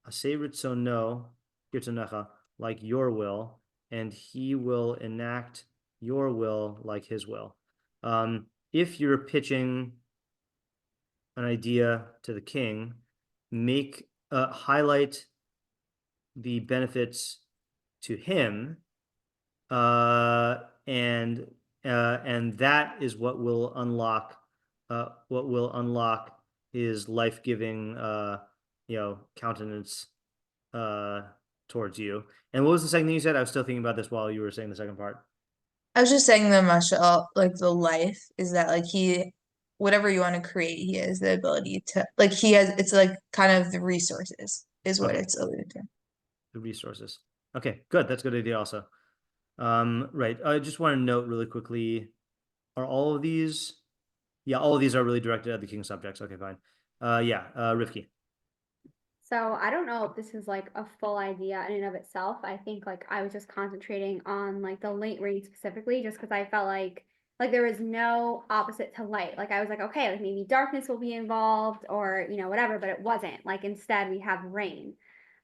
Aseh ritzono kirtzonacha, like your will, and he will enact your will like his will. If you're pitching an idea to the king, highlight the benefits to him, and that is what will unlock his life-giving countenance towards you. And what was the second thing you said? I was still thinking about this while you were saying the second part. I was just saying the mashal, like the life, is that like whatever you want to create, he has the ability to, like it's like kind of the resources is what it's alluded to. The resources. Okay, good. That's a good idea also. Right. I just want to note really quickly, are all of these? Yeah, all of these are really directed at the king's subjects. Okay, fine. Rivki. So I don't know if this is like a full idea in and of itself. I think like I was just concentrating on like the late rain specifically, just because I felt like there was no opposite to light. Like I was like, okay, like maybe darkness will be involved or whatever, but it wasn't. Like instead we have rain.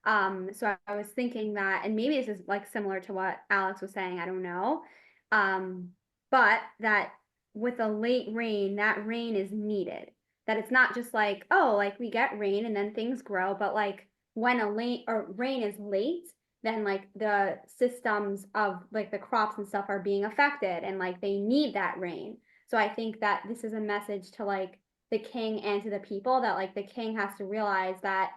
So I was thinking that, and maybe this is like similar to what Alex was saying, I don't know. But that with a late rain, that rain is needed. That it's not just like, oh, like we get rain and then things grow, but like when rain is late, then like the systems of like the crops and stuff are being affected, and like they need that rain. So I think that this is a message to like the king and to the people, that like the king has to realize that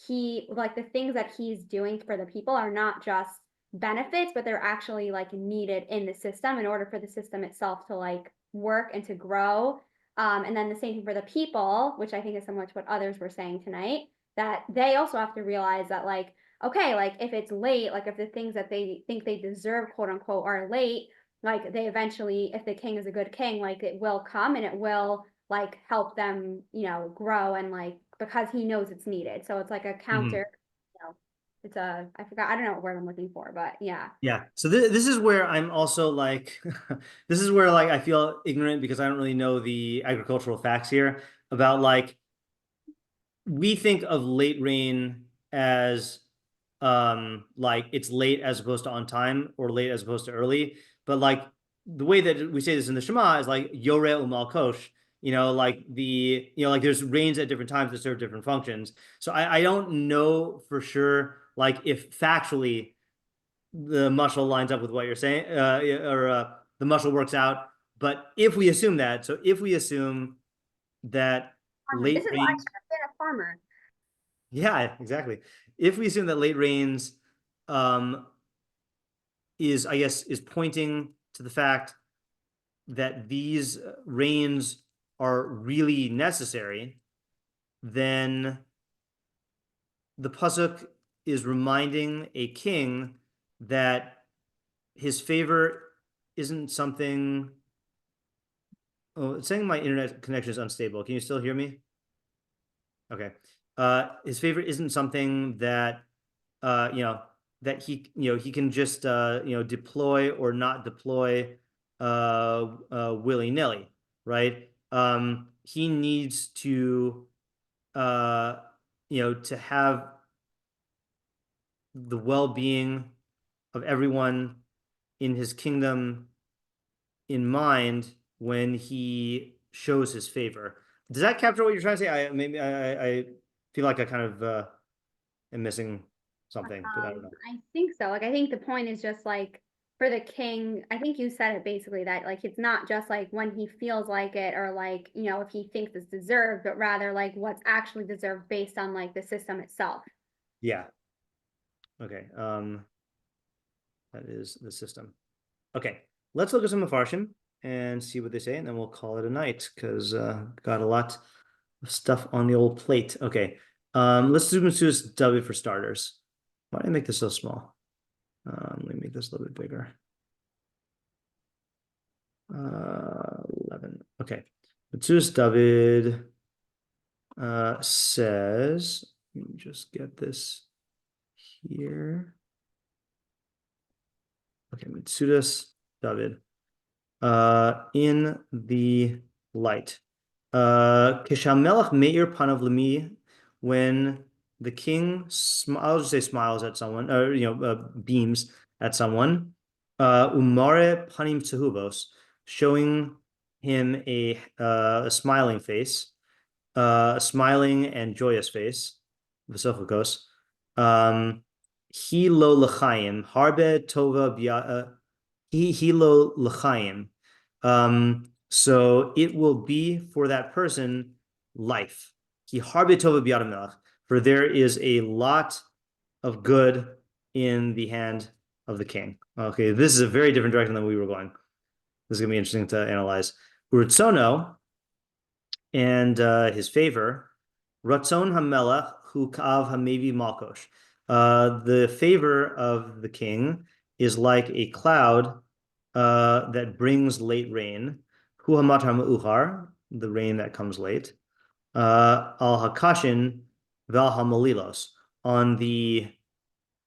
the things that he's doing for the people are not just benefits, but they're actually like needed in the system in order for the system itself to like work and to grow. And then the same thing for the people, which I think is similar to what others were saying tonight, that they also have to realize that like, okay, like if it's late, like if the things that they think they deserve, quote unquote, are late, like they eventually, if the king is a good king, like it will come and it will like help them, grow, and like, because he knows it's needed. So it's like a counter, I don't know what word I'm looking for, but yeah. Yeah. So this is where I'm also like, this is where like I feel ignorant because I don't really know the agricultural facts here about like, we think of late rain as like it's late as opposed to on time, or late as opposed to early. But like the way that we say this in the Shema is like Yoreh Umal Kosh, like like there's rains at different times that serve different functions. So I don't know for sure, like if factually the mashal lines up with what you're saying, or the mashal works out. But if we assume that, late This is why I rains, should have been a farmer. yeah, exactly. If we assume that late rains is pointing to the fact that these rains are really necessary, then the pasuk is reminding a king that his favor isn't something. Oh, it's saying my internet connection is unstable. Can you still hear me? Okay. His favor isn't something that that he can just deploy or not deploy willy-nilly, right? He needs to to have the well-being of everyone in his kingdom in mind when he shows his favor. Does that capture what you're trying to say? I feel like I kind of am missing something, but I don't know. I think so. Like, I think the point is just like for the king, I think you said it basically that like it's not just like when he feels like it or like, if he thinks it's deserved, but rather like what's actually deserved based on like the system itself. Yeah. Okay. That is the system. Okay. Let's look at some meforshim and see what they say, and then we'll call it a night because got a lot of stuff on the old plate. Okay. Let's do Metzudas David for starters. Why did I make this so small? Let me make this a little bit bigger. 11. Okay. Metzudas David says, let me just get this here. Okay, Metzudas David. In the light. Kishamelach meir panav lemi, when the king, I'll just say smiles at someone, or beams at someone. Umare panim tzehubos, showing him a smiling face, a smiling and joyous face. V'sophokos. He lo l'chaim harbe tova bia. He lo l'chaim. So it will be for that person life. He harbe tova biyad melech, for there is a lot of good in the hand of the king. Okay, this is a very different direction than we were going. This is gonna be interesting to analyze. Urtzono and his favor, ratzon hamelech hu ka'av hamevi malkosh. The favor of the king is like a cloud that brings late rain. Hu hamatar ma'uchar, the rain that comes late. Al hakashin val hamalilos, on the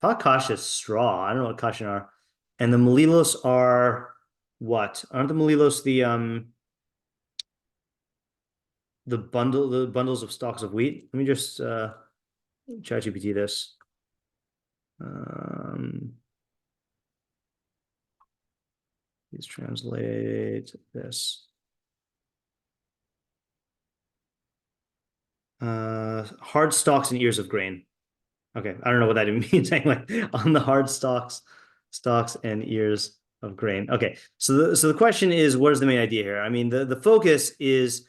hakash is straw. I don't know what kashin are, and the malilos are what? Aren't the malilos the bundles of stalks of wheat? Let me just ChatGPT this. Please translate this. Hard stalks and ears of grain. Okay, I don't know what that even means. Anyway, on the hard stalks and ears of grain. Okay, so the question is, what is the main idea here? I mean, the focus is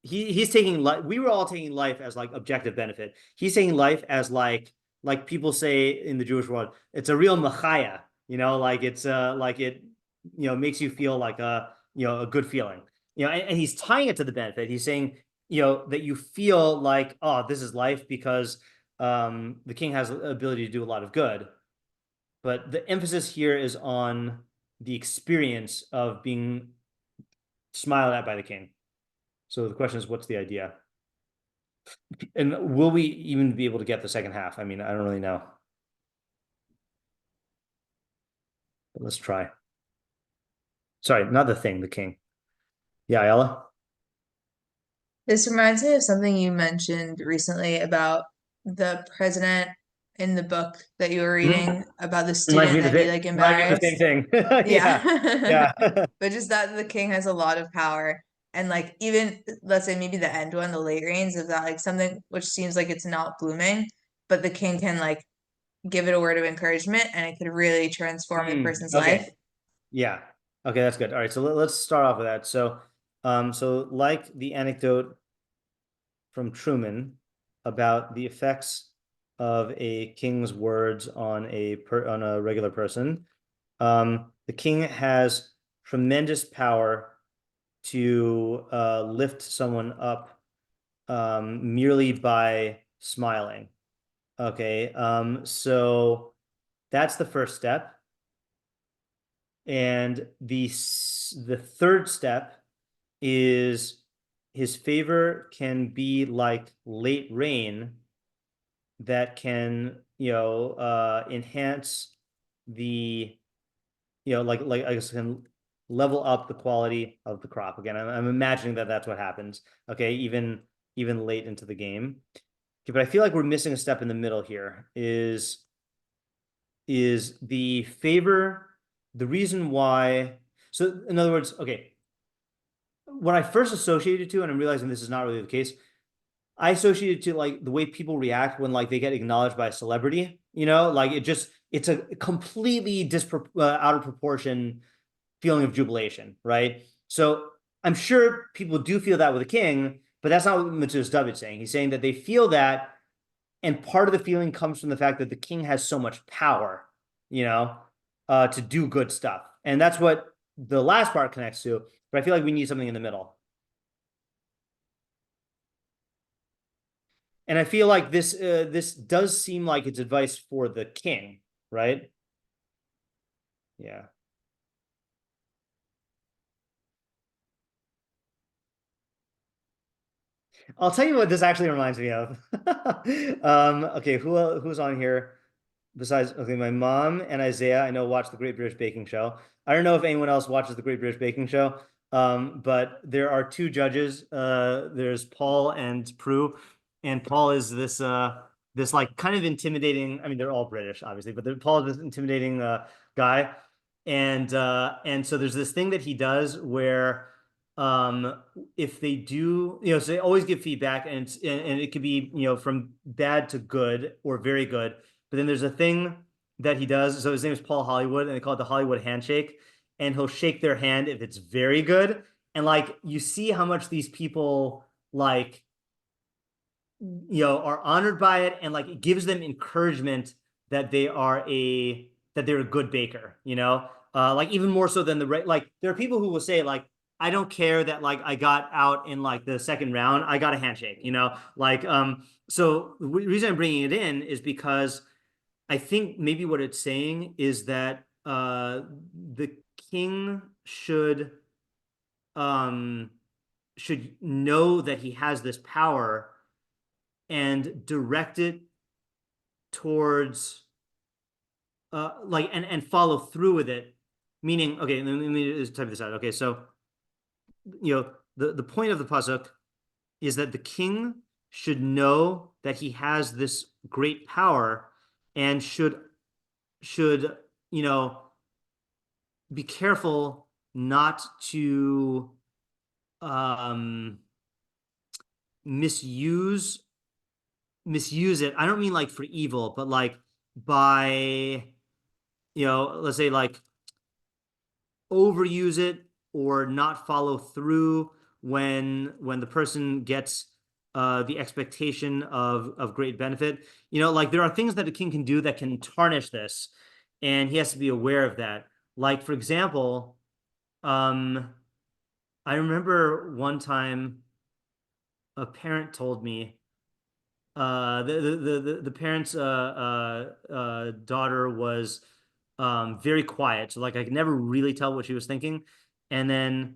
he's taking life. We were all taking life as like objective benefit. He's taking life as like people say in the Jewish world, it's a real machaya. Like it's like it makes you feel like a good feeling. And he's tying it to the benefit. He's saying that you feel like, oh, this is life because the king has the ability to do a lot of good. But the emphasis here is on the experience of being smiled at by the king. So the question is, what's the idea? And will we even be able to get the second half? I mean, I don't really know. But let's try. Sorry, not the thing, the king. Yeah, Ayala? This reminds me of something you mentioned recently about the president in the book that you were reading about the student that he like embarrassed. The same thing. Yeah. But just that the king has a lot of power. And like even let's say maybe the end one, the late rains, is that like something which seems like it's not blooming, but the king can like give it a word of encouragement and it could really transform a person's life. Yeah. Okay, that's good. All right, so let's start off with that. So so like the anecdote from Truman about the effects of a king's words on a regular person, the king has tremendous power to lift someone up merely by smiling. Okay, so that's the first step. And the third step is his favor can be like late rain that can, enhance the, like I guess can level up the quality of the crop. Again, I'm imagining that that's what happens. Okay, even late into the game. Okay, but I feel like we're missing a step in the middle here. Is the favor the reason why? So in other words, okay, what I first associated to, and I'm realizing this is not really the case, I associated to like the way people react when like they get acknowledged by a celebrity, like it's a completely out of proportion feeling of jubilation, right? So I'm sure people do feel that with a king, but that's not what David's saying. He's saying that they feel that, and part of the feeling comes from the fact that the king has so much power, to do good stuff. And that's what the last part connects to, but I feel like we need something in the middle. And I feel like this does seem like it's advice for the king, right? Yeah. I'll tell you what this actually reminds me of. Okay, who's on here besides, okay, my mom and Isaiah, I know, watch the Great British Baking Show. I don't know if anyone else watches the Great British Baking Show, but there are two judges. There's Paul and Prue, and Paul is this like kind of intimidating. I mean, they're all British, obviously, but Paul is this intimidating guy, and so there's this thing that he does where if they do, so they always give feedback, and it could be from bad to good or very good. But then there's a thing that he does. So his name is Paul Hollywood, and they call it the Hollywood handshake. And he'll shake their hand if it's very good. And like you see how much these people like are honored by it, and like it gives them encouragement that they're a good baker, like even more so than like there are people who will say like, I don't care that like I got out in like the second round, I got a handshake, like so the reason I'm bringing it in is because I think maybe what it's saying is that the king should know that he has this power and direct it towards like and follow through with it. Meaning, okay, let me just type this out. Okay, so the point of the pasuk is that the king should know that he has this great power and should be careful not to misuse it. I don't mean like for evil, but like by let's say like overuse it or not follow through when the person gets the expectation of great benefit. Like there are things that a king can do that can tarnish this, and he has to be aware of that. Like, for example, I remember one time a parent told me the parent's daughter was very quiet. So like I could never really tell what she was thinking. And then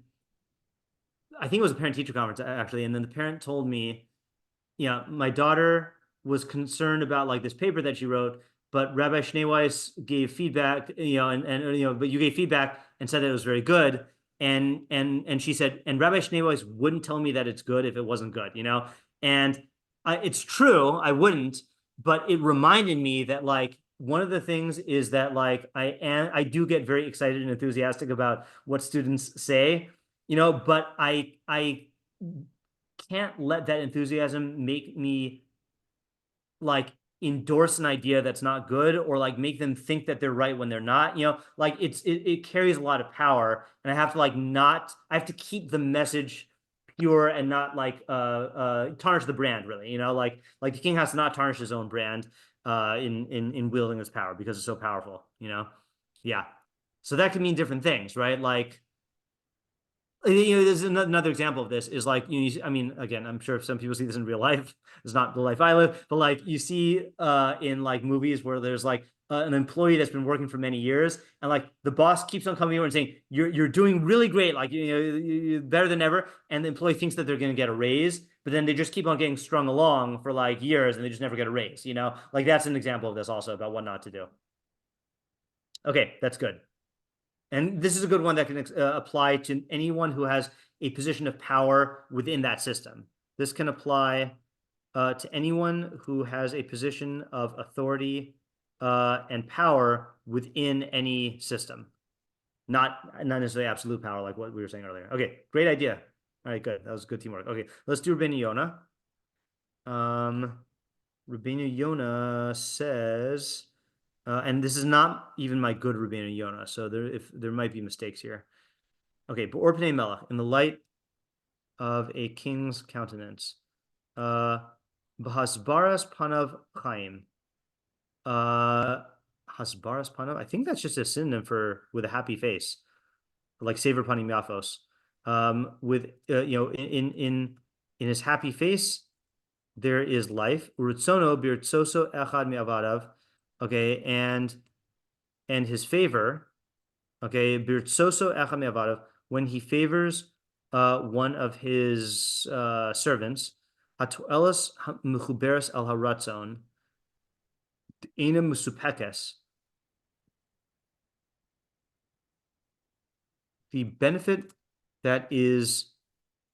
I think it was a parent-teacher conference actually. And then the parent told me, my daughter was concerned about like this paper that she wrote, but Rabbi Schneeweiss gave feedback, but you gave feedback and said that it was very good. And she said, and Rabbi Schneeweiss wouldn't tell me that it's good if it wasn't good, and it's true, I wouldn't, but it reminded me that like one of the things is that like I do get very excited and enthusiastic about what students say, but I can't let that enthusiasm make me like endorse an idea that's not good or like make them think that they're right when they're not, like it carries a lot of power, and I have to I have to keep the message pure and not like tarnish the brand really, like the king has to not tarnish his own brand in wielding his power because it's so powerful, yeah. So that can mean different things, right? Like there's another example of this is like, I mean, again, I'm sure some people see this in real life. It's not the life I live, but like you see in like movies where there's like an employee that's been working for many years, and like the boss keeps on coming over and saying, you're doing really great, like you're better than ever, and the employee thinks that they're going to get a raise, but then they just keep on getting strung along for like years, and they just never get a raise. Like that's an example of this also about what not to do. Okay, that's good. And this is a good one that can apply to anyone who has a position of power within that system. This can apply to anyone who has a position of authority and power within any system. Not necessarily absolute power like what we were saying earlier. Okay, great idea. All right, good. That was good teamwork. Okay, let's do Rבינו Yona. Rבינו Yona says... and this is not even my good Rבינו Yona, so there might be mistakes here. Okay, but Pnei Melech, in the light of a king's countenance, B'hasbaras panav chaim. Hasbaras panav, I think that's just a synonym for with a happy face, like Sever panim yafos. With in his happy face, there is life. Urutzono birtzoso echad mi'avadav. Okay, and his favor, okay, birtzoso echad mi'avadav, when he favors one of his servants, hatoelas mechuberes al haratzon, ena musupekes. The benefit that is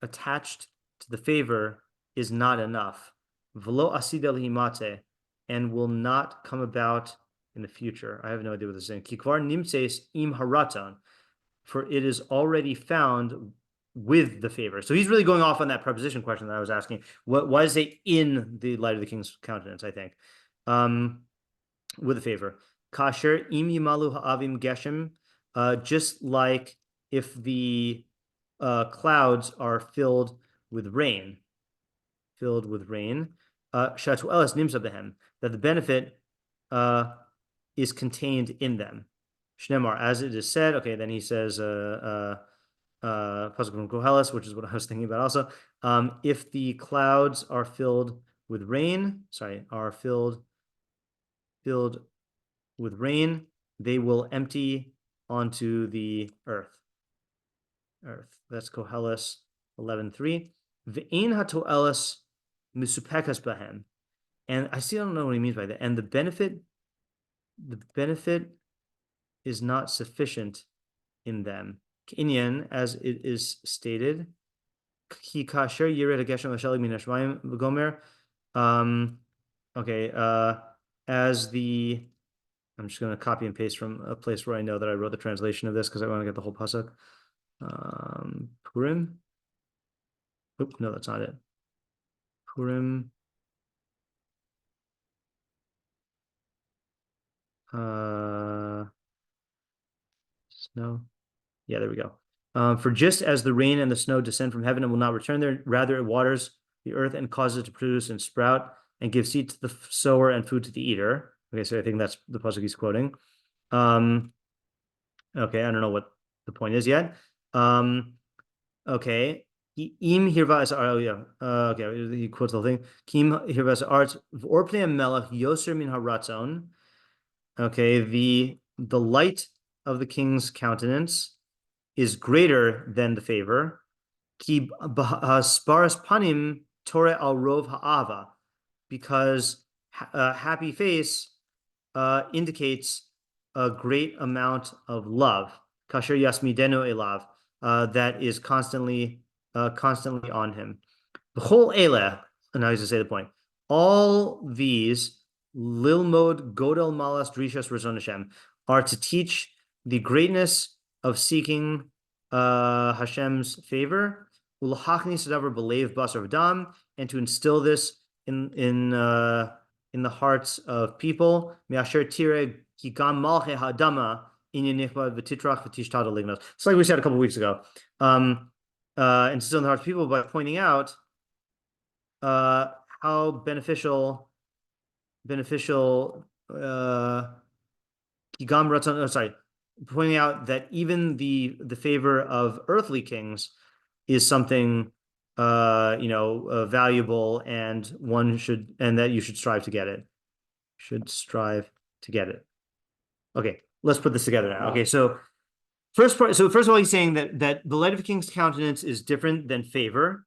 attached to the favor is not enough. V'lo asid el himate, and will not come about in the future. I have no idea what this is saying. Kikvar nimtses im haraton, for it is already found with the favor. So he's really going off on that preposition question that I was asking. Why does it say in the light of the king's countenance, I think. With the favor. Kasher im yimalu ha'avim geshem, just like if the clouds are filled with rain. Shatu elas nimsa behem, that the benefit is contained in them. Shnemar, as it is said. Okay, then he says pasuk from Koheles, which is what I was thinking about also. If the clouds are filled with rain, with rain, they will empty onto the earth. That's Koheles 11:3. Ve'in hatoelas misupekas bahem, and I still don't know what he means by that. And the benefit is not sufficient in them. Inyan, as it is stated, ki kasher yired hageshem l'shalig min hashmayim v'gomer. Okay, as the, I'm just going to copy and paste from a place where I know that I wrote the translation of this because I want to get the whole pasuk. Purim. Oop, no, that's not it. Purim. Snow. Yeah, there we go. For just as the rain and the snow descend from heaven and will not return there, rather it waters the earth and causes it to produce and sprout and give seed to the sower and food to the eater. Okay, so I think that's the pasuk he's quoting. Okay, I don't know what the point is yet. Okay. Im hirva es art. Okay, he quotes the whole thing. Kim hirva es art v'or pnei melech yoser min haratzon. Okay, the light of the king's countenance is greater than the favor. Ki hasparas panim tore al rov ha'ava, because happy face indicates a great amount of love. Kasher yasmidenu elav, that is constantly on him. B'chol eleh, and now he's to say the point. All these lilmod godel malas drishas rezon Hashem are to teach the greatness of seeking Hashem's favor, ulachachnis davar b'leiv basar v'dam, and to instill this in the hearts of people. Me'asher tireh kigam malche ha'adama inyan nichbad v'titrach v'tishtad lignos. It's like we said a couple of weeks ago. Instill in the hearts of people by pointing out how beneficial pointing out that even the favor of earthly kings is something valuable, and that you should strive to get it. Should strive to get it. Okay, let's put this together now. Okay, so first of all, he's saying that the light of a king's countenance is different than favor,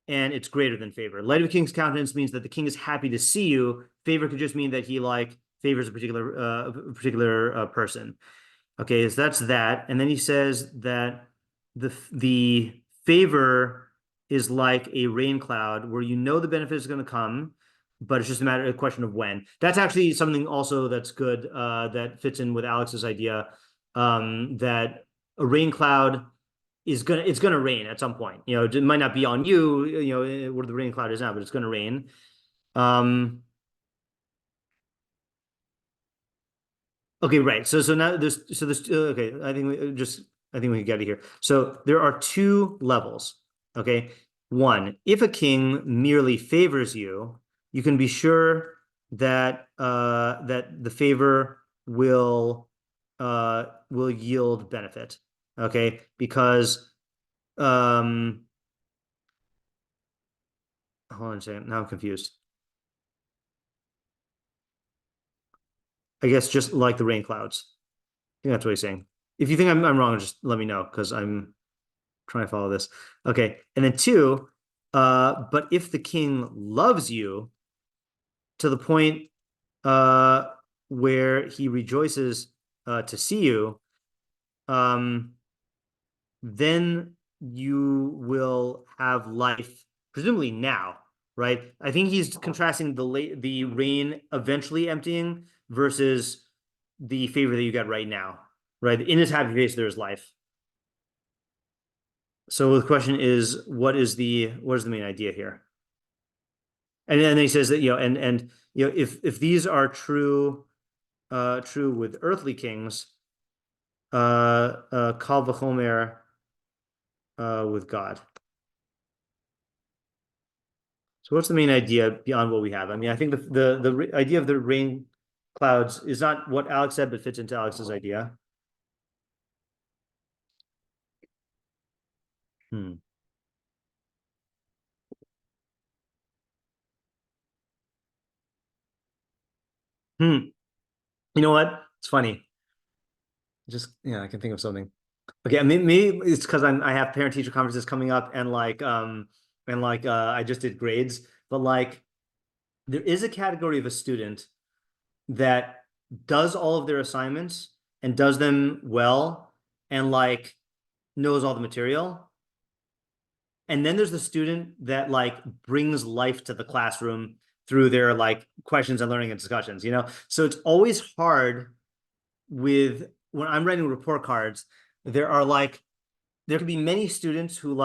and it's greater than favor. Light of a king's countenance means that the king is happy to see you. Favor could just mean that he favors a particular person. Okay, so that's that. And then he says that the favor is like a rain cloud where the benefit is going to come, but it's just a question of when. That's actually something also that's good, that fits in with Alex's idea, that a rain cloud it's gonna rain at some point. It might not be on you, where the rain cloud is now, but it's gonna rain. Okay, right. So now there's okay. I think we can get it here. So there are two levels. Okay, one, if a king merely favors you, you can be sure that that the favor will yield benefit. Okay, because hold on a second. Now I'm confused. I guess just like the rain clouds. I think that's what he's saying. If you think I'm wrong, just let me know, because I'm trying to follow this. Okay, and then two, but if the king loves you to the point where he rejoices to see you, then you will have life, presumably now, right? I think he's contrasting the rain eventually emptying versus the favor that you get right now, right? In his happy face, there's life. So the question is, what is the main idea here? And then he says that, if these are true with earthly kings, kal v'chomer with God. So what's the main idea beyond what we have? I mean, I think the idea of the rain clouds is not what Alex said, but fits into Alex's idea. You know what? It's funny. I can think of something. Okay, maybe it's because I have parent-teacher conferences coming up, and I just did grades, but there is a category of a student that does all of their assignments and does them well, and knows all the material. And then there's the student that brings life to the classroom through their questions and learning and discussions, So it's always hard when I'm writing report cards. There could be many students who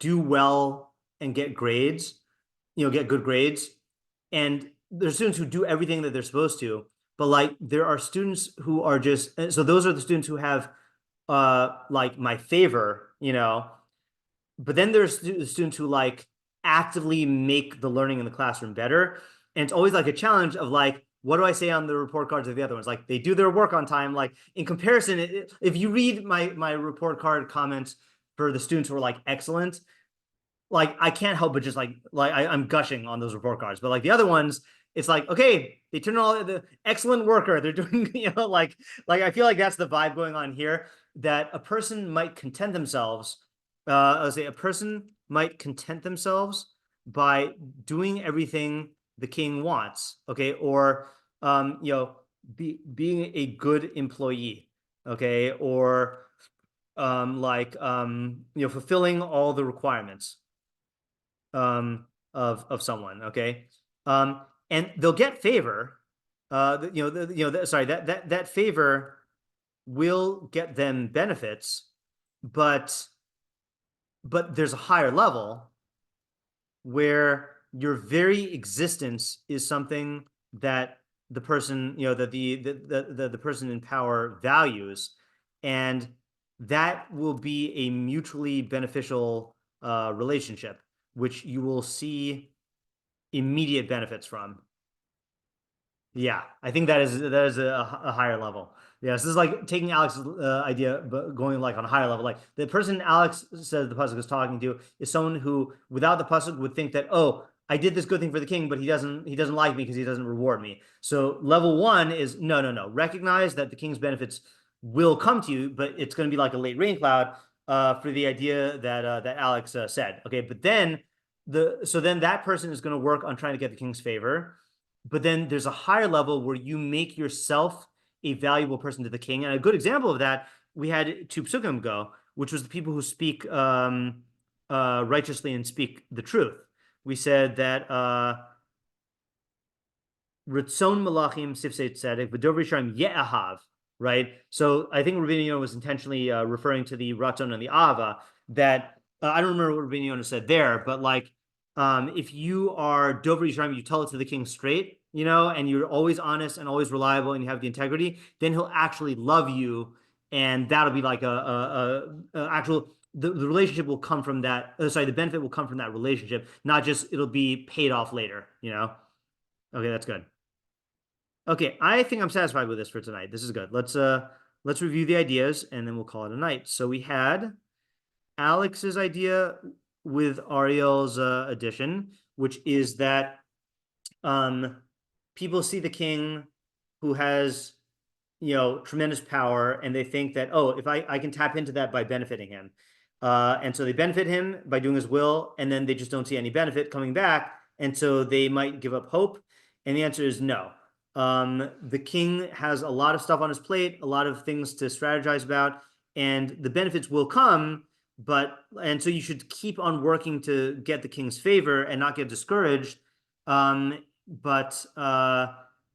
do well and get grades, get good grades. And there's students who do everything that they're supposed to, but there are students who are so those are the students who have my favor, but then there's students who actively make the learning in the classroom better. And it's always a challenge of what do I say on the report cards of the other ones? They do their work on time. In comparison, if you read my report card comments for the students who are excellent, I can't help but just I'm gushing on those report cards. But the other ones, it's okay, they turn all the excellent worker. They're doing, I feel like that's the vibe going on here, that a person might content themselves. A person might content themselves by doing everything the king wants, okay, or being a good employee, okay, or fulfilling all the requirements of someone, okay, and they'll get favor. That favor will get them benefits, but there's a higher level where your very existence is something that the person, that the person in power values, and that will be a mutually beneficial relationship, which you will see immediate benefits from. Yeah, I think that is a higher level. Yeah, so this is like taking Alex's idea, but going like on a higher level. Like the person Alex says the pasuk is talking to is someone who, without the pasuk, would think that, oh, I did this good thing for the king, but he doesn't like me because he doesn't reward me. So level one is no. Recognize that the king's benefits will come to you, but it's going to be like a late rain cloud for the idea that that Alex said. Okay, but then then that person is going to work on trying to get the king's favor. But then there's a higher level where you make yourself a valuable person to the king. And a good example of that, we had two pesukim ago, which was the people who speak righteously and speak the truth. We said that Ritzon Malachim Sifsei Tzedek V'Dov Rishayim Ye'ahav, right? So I think Rבינו Yona was intentionally referring to the Ratzon and the Ava, that I don't remember what Rבינו Yona said there, but like if you are Dov Rishayim, you tell it to the king straight, you know, and you're always honest and always reliable and you have the integrity, then he'll actually love you, and that'll be like a actual the relationship will come from that. The benefit will come from that relationship, not just it'll be paid off later, you know. Okay, that's good. Okay, I think I'm satisfied with this for tonight. This is good. Let's review the ideas and then we'll call it a night. So we had Alex's idea with Ariel's addition, which is that people see the king who has, you know, tremendous power, and they think that, oh, if I can tap into that by benefiting him. And so they benefit him by doing his will, and then they just don't see any benefit coming back. And so they might give up hope. And the answer is no. The king has a lot of stuff on his plate, a lot of things to strategize about, and the benefits will come, and so you should keep on working to get the king's favor and not get discouraged. But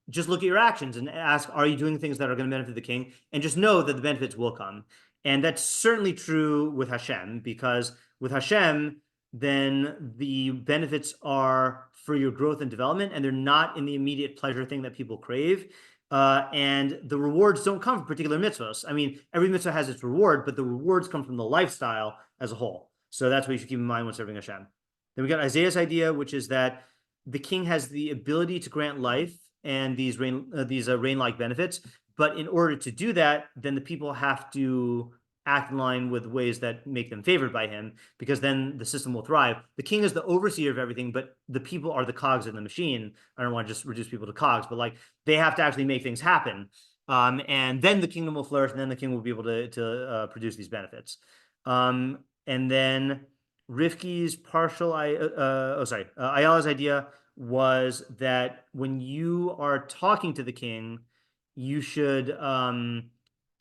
just look at your actions and ask, are you doing things that are going to benefit the king? And just know that the benefits will come. And that's certainly true with Hashem, because with Hashem, then the benefits are for your growth and development, and they're not in the immediate pleasure thing that people crave. And the rewards don't come from particular mitzvahs. I mean, every mitzvah has its reward, but the rewards come from the lifestyle as a whole. So that's what you should keep in mind when serving Hashem. Then we got Isaiah's idea, which is that the king has the ability to grant life and these rain-like benefits, but in order to do that, then the people have to act in line with ways that make them favored by him, because then the system will thrive. The king is the overseer of everything, but the people are the cogs in the machine. I don't want to just reduce people to cogs, but like they have to actually make things happen. And then the kingdom will flourish, and then the king will be able to produce these benefits. And then Rivki's Ayala's idea was that when you are talking to the king, you should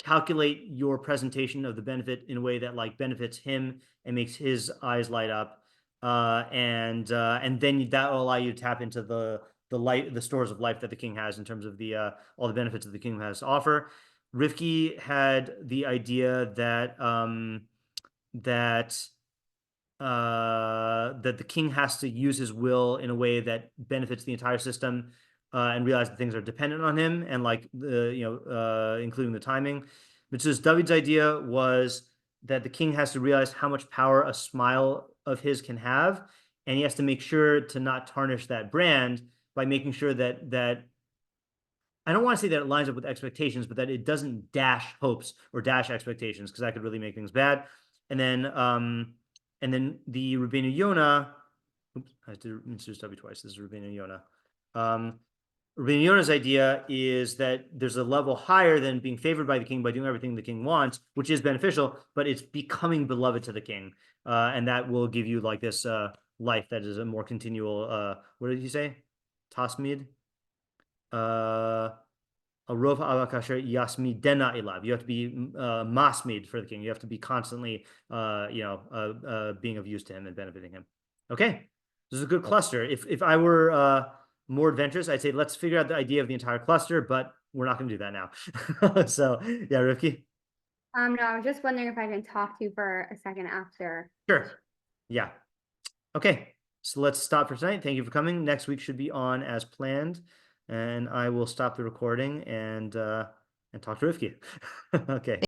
calculate your presentation of the benefit in a way that like benefits him and makes his eyes light up, and then that will allow you to tap into the stores of life that the king has in terms of the all the benefits that the king has to offer. Rivki had the idea that that the king has to use his will in a way that benefits the entire system, and realize that things are dependent on him, and like including the timing. But so David's idea was that the king has to realize how much power a smile of his can have, and he has to make sure to not tarnish that brand by making sure that I don't want to say that it lines up with expectations, but that it doesn't dash hopes or dash expectations, because that could really make things bad. And then the Rבינו Yona, oops, I have to introduce W twice. This is Rבינו Yona. Rבינו Yona's idea is that there's a level higher than being favored by the king by doing everything the king wants, which is beneficial, but it's becoming beloved to the king. And that will give you like this life that is a more continual, what did he say? Tasmid? A rov avakasher yasmidena ilav. You have to be masmid for the king. You have to be constantly, being of use to him and benefiting him. Okay, this is a good cluster. If I were more adventurous, I'd say let's figure out the idea of the entire cluster, but we're not going to do that now. So yeah, Rivki. No, I was just wondering if I can talk to you for a second after. Sure. Yeah. Okay. So let's stop for tonight. Thank you for coming. Next week should be on as planned, and I will stop the recording and talk to Rivki. Okay.